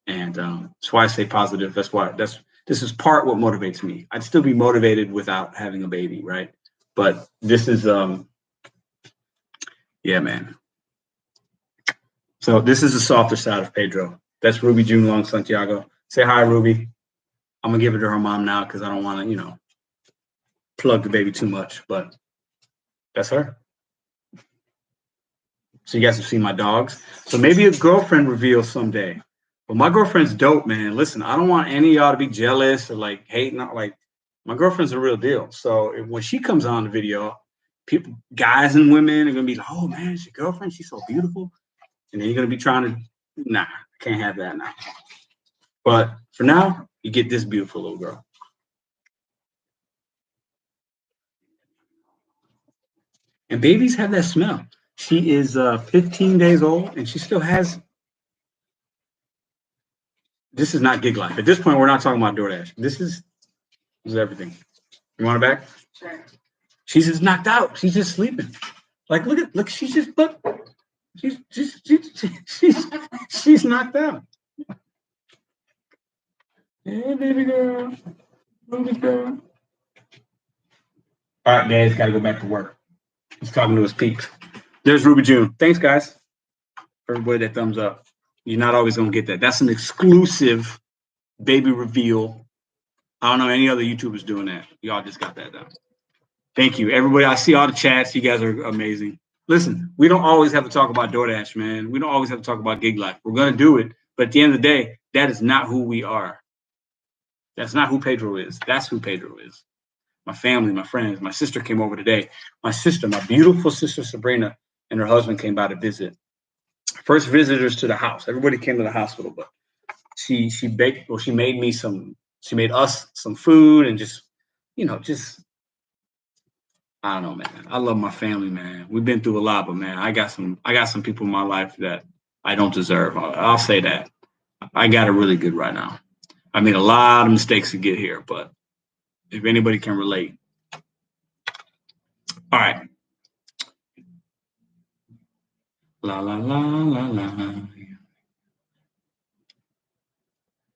And that's why I stay positive. This is part what motivates me. I'd still be motivated without having a baby, right? But this is yeah, man. So this is the softer side of Pedro. That's Ruby June Long Santiago. Say hi, Ruby. I'm gonna give it to her mom now because I don't want to, you know, plug the baby too much. But that's her. So you guys have seen my dogs. So maybe a girlfriend reveal someday. But my girlfriend's dope, man. Listen, I don't want any of y'all to be jealous or like hating. Like my girlfriend's a real deal. So when she comes on the video, people, guys and women are gonna be like, "Oh man, it's your girlfriend. She's so beautiful." And then you're gonna be trying to, nah, I can't have that now. But for now, you get this beautiful little girl. And babies have that smell. She is 15 days old, and she still has. This is not gig life. At this point, we're not talking about Doordash. This is everything. You want it back? Sure. She's just knocked out. She's just sleeping. Like, look. She's just look. She's knocked out. Hey, baby girl. Baby girl. All right, Dad's got to go back to work. He's talking to his peeps. There's Ruby June. Thanks, guys. Everybody that thumbs up. You're not always going to get that. That's an exclusive baby reveal. I don't know any other YouTubers doing that. Y'all just got that done. Thank you. Everybody, I see all the chats. You guys are amazing. Listen, we don't always have to talk about Doordash, man. We don't always have to talk about gig life. We're going to do it. But at the end of the day, that is not who we are. That's not who Pedro is. That's who Pedro is. My family, my friends. My sister came over today. My sister, my beautiful sister Sabrina, and her husband came by to visit. First visitors to the house. Everybody came to the hospital, but she baked, well, she made us some food and just, just, I don't know, man. I love my family, man. We've been through a lot, but man, I got some people in my life that I don't deserve. I'll say that. I got it really good right now. I made a lot of mistakes to get here, but if anybody can relate. All right. La la la la la.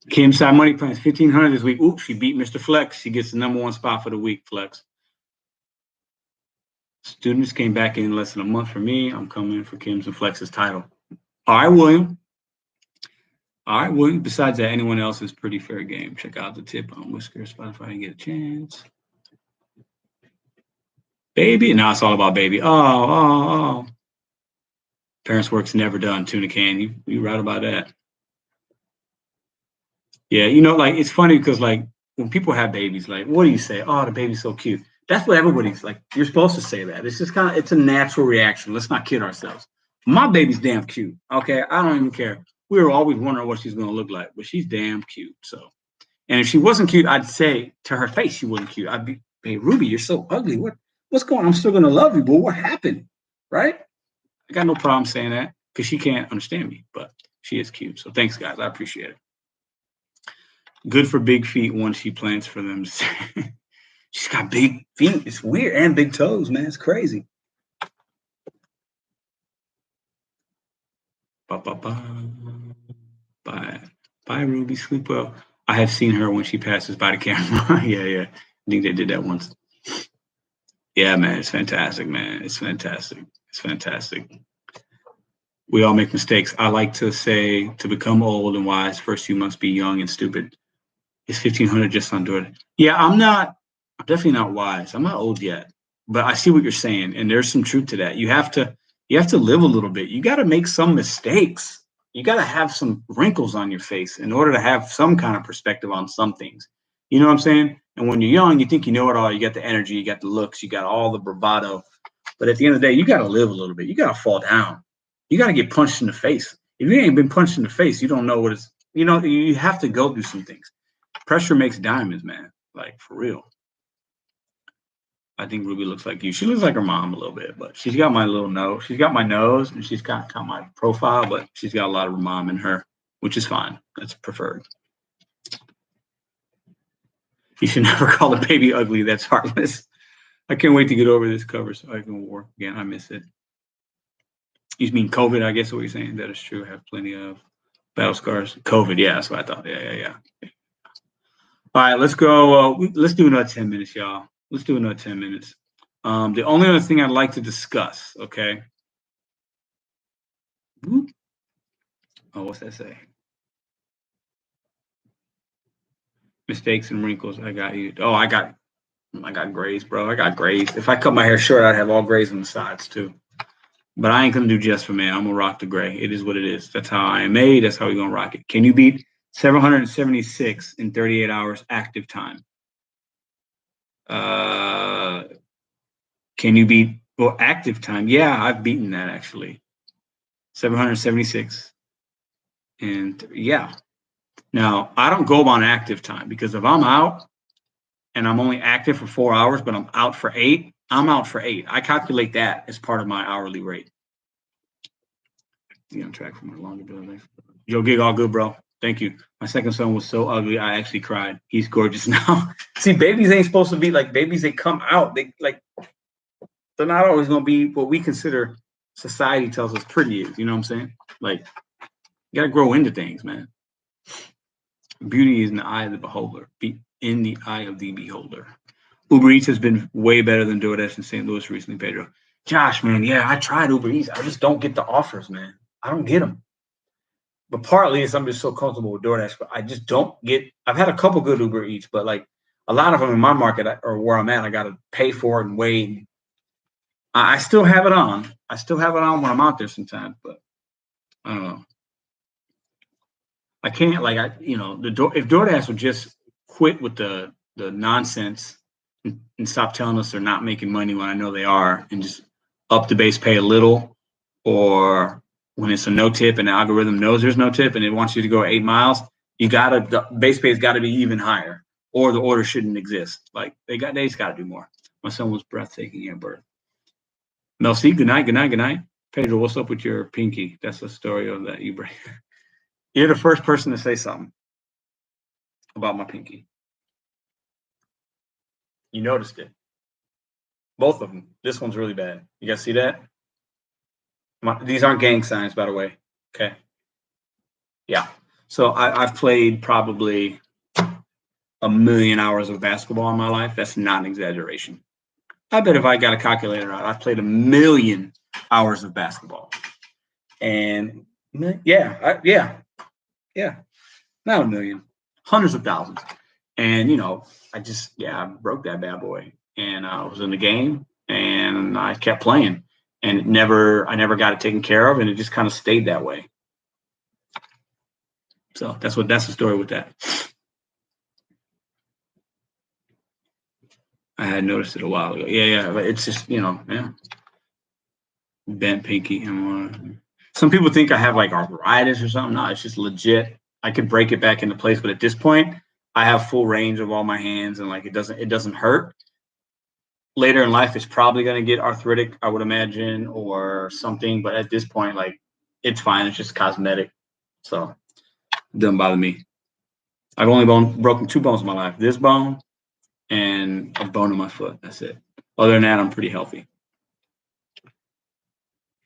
Kim side money plans 1,500 this week. Oops, she beat Mr. Flex. She gets the #1 spot for the week. Flex. Students came back in less than a month for me. I'm coming for Kim's and Flex's title. All right, William. All right, William. Besides that, anyone else is pretty fair game. Check out the tip on Whisker Spotify and get a chance. Baby. Now it's all about baby. Oh. Parents' work's never done, Tuna Can. You right about that. Yeah, like it's funny because like when people have babies, like what do you say? Oh, the baby's so cute. That's what everybody's like. You're supposed to say that. It's just it's a natural reaction. Let's not kid ourselves. My baby's damn cute. Okay, I don't even care. We were always wondering what she's gonna look like, but she's damn cute. So, and if she wasn't cute, I'd say to her face she wasn't cute. I'd be, hey Ruby, you're so ugly. What's going on? I'm still gonna love you, but what happened? Right? I got no problem saying that because she can't understand me, but she is cute. So thanks, guys. I appreciate it. Good for big feet once she plants for them. She's got big feet. It's weird. And big toes, man. It's crazy. Bye, Ruby. Sleep well. I have seen her when she passes by the camera. Yeah. I think they did that once. Yeah, man. It's fantastic, man. It's fantastic. We all make mistakes. I like to say to become old and wise, first you must be young and stupid. It's 1,500 just on Doordash. Yeah, I'm definitely not wise. I'm not old yet, but I see what you're saying, and there's some truth to that. You have to live a little bit. You got to make some mistakes. You got to have some wrinkles on your face in order to have some kind of perspective on some things. You know what I'm saying? And when you're young, you think you know it all. You got the energy, you got the looks, you got all the bravado. But at the end of the day, you got to live a little bit. You got to fall down. You got to get punched in the face. If you ain't been punched in the face, you don't know what it's. You have to go through some things. Pressure makes diamonds, man. Like, for real. I think Ruby looks like you. She looks like her mom a little bit, but she's got my little nose. She's got my nose, and she's got my profile, but she's got a lot of her mom in her, which is fine. That's preferred. You should never call a baby ugly. That's heartless. I can't wait to get over this cover so I can work again. I miss it. You mean COVID, I guess what you're saying. That is true. I have plenty of battle scars. COVID, yeah, that's what I thought. Yeah. All right, let's go. Let's do another 10 minutes, y'all. Let's do another 10 minutes. The only other thing I'd like to discuss, okay? Oh, what's that say? Mistakes and wrinkles. I got you. Oh, I got grays, bro. I got grays. If I cut my hair short, I'd have all grays on the sides too. But I ain't gonna do just for me. I'm gonna rock the gray. It is what it is. That's how I am made. That's how we're gonna rock it. Can you beat 776 in 38 hours active time? Can you beat active time? Yeah, I've beaten that actually. 776. And yeah. Now I don't go on active time because if I'm out and I'm only active for 4 hours, but I'm out for 8, I'm out for 8. I calculate that as part of my hourly rate. On track for my longer building. Joe Gig, all good, bro. Thank you. My second son was so ugly, I actually cried. He's gorgeous now. See, babies ain't supposed to be like babies. They come out. They're not always going to be what we consider society tells us pretty is. You know what I'm saying? Like, you got to grow into things, man. Beauty is in the eye of the beholder. Be in the eye of the beholder. Uber Eats has been way better than DoorDash in St. Louis recently, Pedro. Josh, man, yeah, I tried Uber Eats. I just don't get the offers, man. I don't get them. But partly it's I'm just so comfortable with DoorDash, but I just don't get. I've had a couple good Uber Eats, but like a lot of them in my market or where I'm at, I got to pay for it and wait. I still have it on. I still have it on when I'm out there sometimes, but I don't know. I can't if DoorDash would just quit with the nonsense and stop telling us they're not making money when I know they are, and just up the base pay a little, or when it's a no tip and the algorithm knows there's no tip and it wants you to go 8 miles, The base pay's got to be even higher, or the order shouldn't exist. Like they just got to do more. My son was breathtaking at birth. Mel C, good night, good night, good night. Pedro, what's up with your pinky? That's the story of that you bring. You're the first person to say something about my pinky. You noticed it. Both of them. This one's really bad. You guys see that? These aren't gang signs, by the way. Okay. Yeah. So I've played probably 1,000,000 hours of basketball in my life. That's not an exaggeration. I bet if I got a calculator out, I've played 1,000,000 hours of basketball. And yeah, not 1,000,000, hundreds of thousands. And I broke that bad boy. And I was in the game, and I kept playing, and I never got it taken care of, and it just kind of stayed that way. So that's the story with that. I had noticed it a while ago. Yeah, but it's just, bent pinky. Some people think I have like arthritis or something. No, it's just legit. I could break it back into place, but at this point, I have full range of all my hands, and like it doesn't hurt. Later in life, it's probably going to get arthritic, I would imagine, or something. But at this point, like, it's fine. It's just cosmetic. So it doesn't bother me. I've only broken 2 bones in my life. This bone and a bone in my foot. That's it. Other than that, I'm pretty healthy.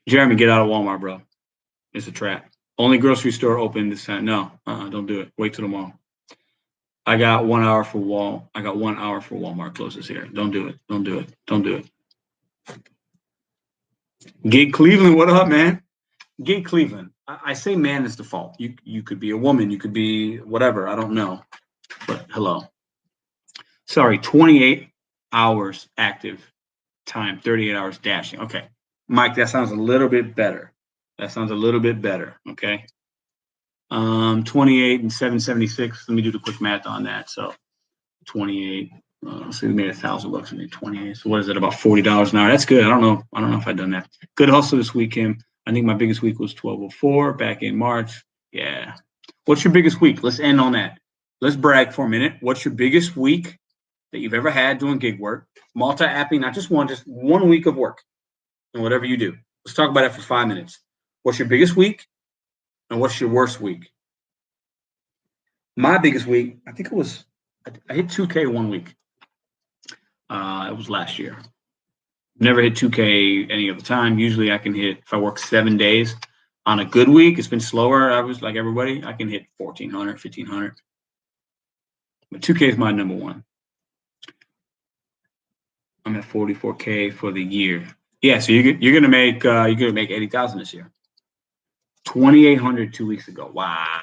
Jeremy, get out of Walmart, bro. It's a trap. Only grocery store open this time. No, don't do it. Wait till tomorrow. I got 1 hour for Walmart closes here. Don't do it. Don't do it. Don't do it. Gig Cleveland, what up, man? Gig Cleveland. I say man is default. You could be a woman. You could be whatever. I don't know. But hello. Sorry, 28 hours active time, 38 hours dashing. Okay. Mike, that sounds a little bit better. Okay. 28 and 776. Let me do the quick math on that. So 28. So we made $1,000 and 28. So what is it? About $40 an hour. That's good. I don't know if I've done that. Good hustle this week, Kim. I think my biggest week was 1204 back in March. Yeah. What's your biggest week? Let's end on that. Let's brag for a minute. What's your biggest week that you've ever had doing gig work? Multi-apping, not just one week of work and whatever you do. Let's talk about it for 5 minutes. What's your biggest week and what's your worst week? My biggest week, I think I hit 2K 1 week. It was last year. Never hit 2K any other time. Usually I can hit, if I work 7 days on a good week, it's been slower. I was like everybody, I can hit 1,400, 1,500. But 2K is my number one. I'm at 44K for the year. Yeah, so you're gonna make 80,000 this year. 2,800 2 weeks ago. Wow,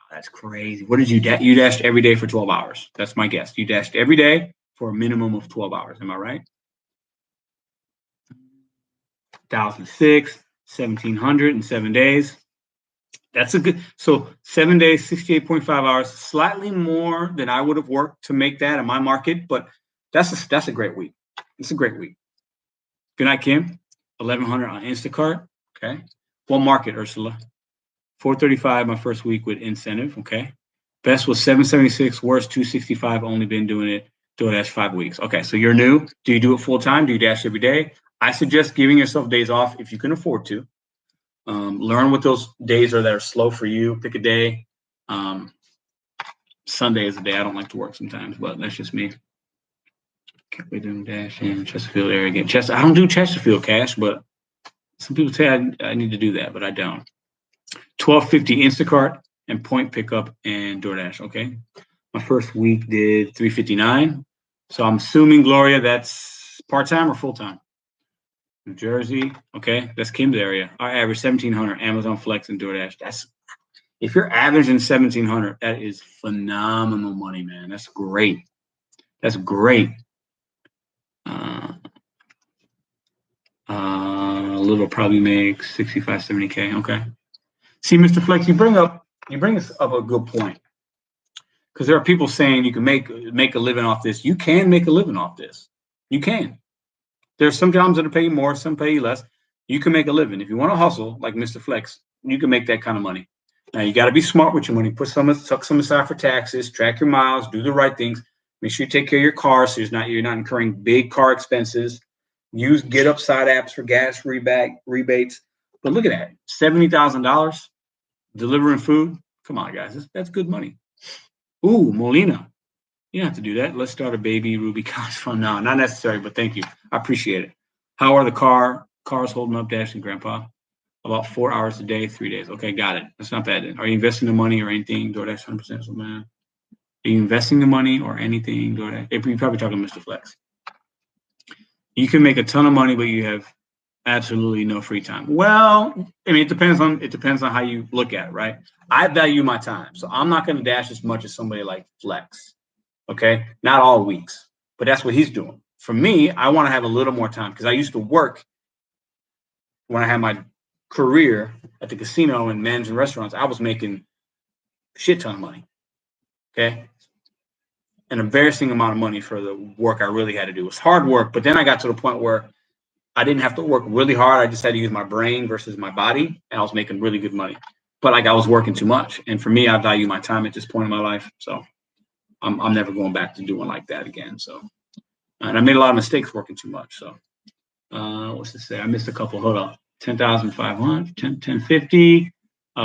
that's crazy. What did you dash? You dashed every day for 12 hours. That's my guess. You dashed every day for a minimum of 12 hours. Am I right? 1,006, 1,700 in 7 days. That's a good. So 7 days, 68.5 hours, slightly more than I would have worked to make that in my market, but that's a great week. It's a great week. Good night, Kim. 1,100 on Instacart. Okay. What market, Ursula? 435 my first week with incentive. Okay. Best was 776. Worst 265. Only been doing it Doordash 5 weeks. Okay. So you're new. Do you do it full time? Do you dash every day? I suggest giving yourself days off if you can afford to. Learn what those days are that are slow for you. Pick a day. Sunday is a day I don't like to work sometimes, but that's just me. Can't be doing dash in Chesterfield area again. I don't do Chesterfield cash, but some people say I need to do that, but I don't. 1,250 Instacart and point pickup and Doordash. Okay. My first week did 359. So I'm assuming, Gloria, that's part-time or full-time? New Jersey. Okay. That's Kim's area. I average 1,700 Amazon Flex and Doordash. If you're averaging 1,700, that is phenomenal money, man. That's great. That's great. Little probably makes 65, 70K. Okay. See, Mr. Flex, you bring us up a good point. Because there are people saying you can make a living off this. You can make a living off this. You can. There's some jobs that are paying more, some pay you less. You can make a living. If you want to hustle like Mr. Flex, you can make that kind of money. Now you got to be smart with your money. Tuck some aside for taxes, track your miles, do the right things. Make sure you take care of your car so you're not incurring big car expenses. Use Get Upside apps for gas rebates. But look at that, $70,000 delivering food. Come on, guys, that's good money. Ooh, Molina, you don't have to do that. Let's start a baby Ruby College fund. No, not necessary, but thank you. I appreciate it. How are the cars holding up, Dash and Grandpa? About 4 hours a day, 3 days. Okay, got it. That's not bad. Are you investing the money or anything? Doordash 100%. So man, are you investing the money or anything? Doordash. You're probably talking Mr. Flex. You can make a ton of money, but you have absolutely no free time. Well, I mean, it depends on how you look at it, right? I value my time, so I'm not going to dash as much as somebody like Flex. Okay, not all weeks, but that's what he's doing. For me, I want to have a little more time because I used to work when I had my career at the casino and managing restaurants. I was making a shit ton of money. Okay, an embarrassing amount of money for the work I really had to do. It was hard work, but then I got to the point where I didn't have to work really hard. I just had to use my brain versus my body, and I was making really good money. But like I was working too much, and for me, I value my time at this point in my life. So I'm never going back to doing like that again. So, and I made a lot of mistakes working too much. So, what's to say? I missed a couple. Hold on. 10,500, 1050.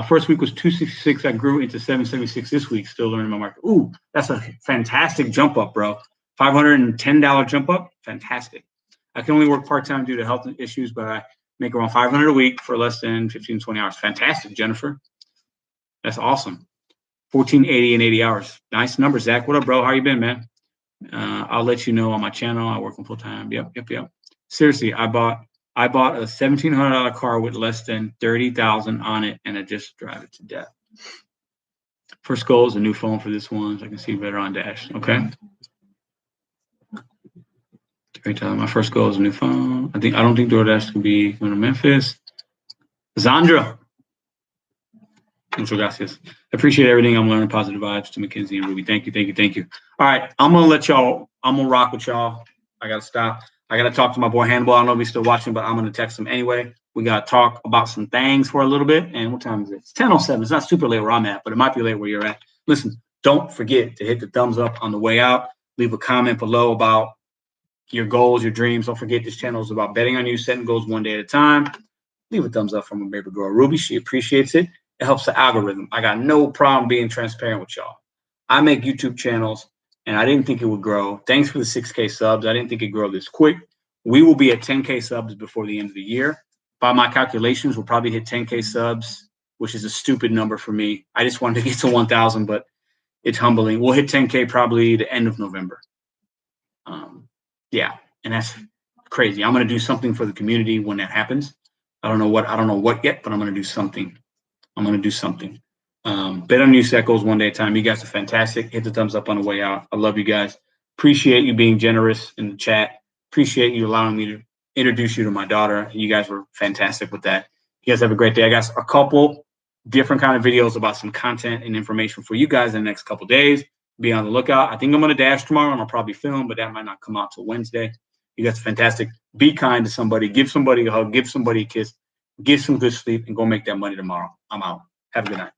First week was 266. I grew into 776 this week. Still learning my market. Ooh, that's a fantastic jump up, bro. $510 jump up. Fantastic. I can only work part-time due to health issues, but I make around 500 a week for less than 15, 20 hours. Fantastic, Jennifer. That's awesome. 1480 and 80 hours. Nice number, Zach. What up, bro? How you been, man? I'll let you know on my channel. I work on full time. Yep. Seriously, I bought a $1,700 car with less than 30,000 on it, and I just drive it to death. First goal is a new phone for this one, so I can see better on Dash. Okay. My first goal is a new phone. I don't think Doordash can be going to Memphis. Zandra. Muchas gracias. I appreciate everything. I'm learning positive vibes to Mackenzie and Ruby. Thank you. All right, I'm gonna rock with y'all. I gotta stop. I gotta talk to my boy Hannibal. I don't know if he's still watching, but I'm gonna text him anyway. We gotta talk about some things for a little bit. And what time is it? It's 10:07. It's not super late where I'm at, but it might be late where you're at. Listen, don't forget to hit the thumbs up on the way out. Leave a comment below about your goals, your dreams. Don't forget this channel is about betting on you, setting goals one day at a time. Leave a thumbs up from my baby girl Ruby. She appreciates it. It helps the algorithm. I got no problem being transparent with y'all. I make YouTube channels, and I didn't think it would grow. Thanks for the 6K subs. I didn't think it'd grow this quick. We will be at 10K subs before the end of the year. By my calculations, we'll probably hit 10K subs, which is a stupid number for me. I just wanted to get to 1,000, but it's humbling. We'll hit 10K probably the end of November. Yeah, and that's crazy. I'm going to do something for the community when that happens. I don't know what yet, but I'm going to do something. Bet on you, set goals one day at a time. You guys are fantastic. Hit the thumbs up on the way out. I love you guys. Appreciate you being generous in the chat. Appreciate you allowing me to introduce you to my daughter. You guys were fantastic with that. You guys have a great day. I got a couple different kind of videos about some content and information for you guys in the next couple days. Be on the lookout. I think I'm going to dash tomorrow, and I'll probably film, but that might not come out till Wednesday. You guys are fantastic. Be kind to somebody. Give somebody a hug. Give somebody a kiss. Get some good sleep, and go make that money tomorrow. I'm out. Have a good night.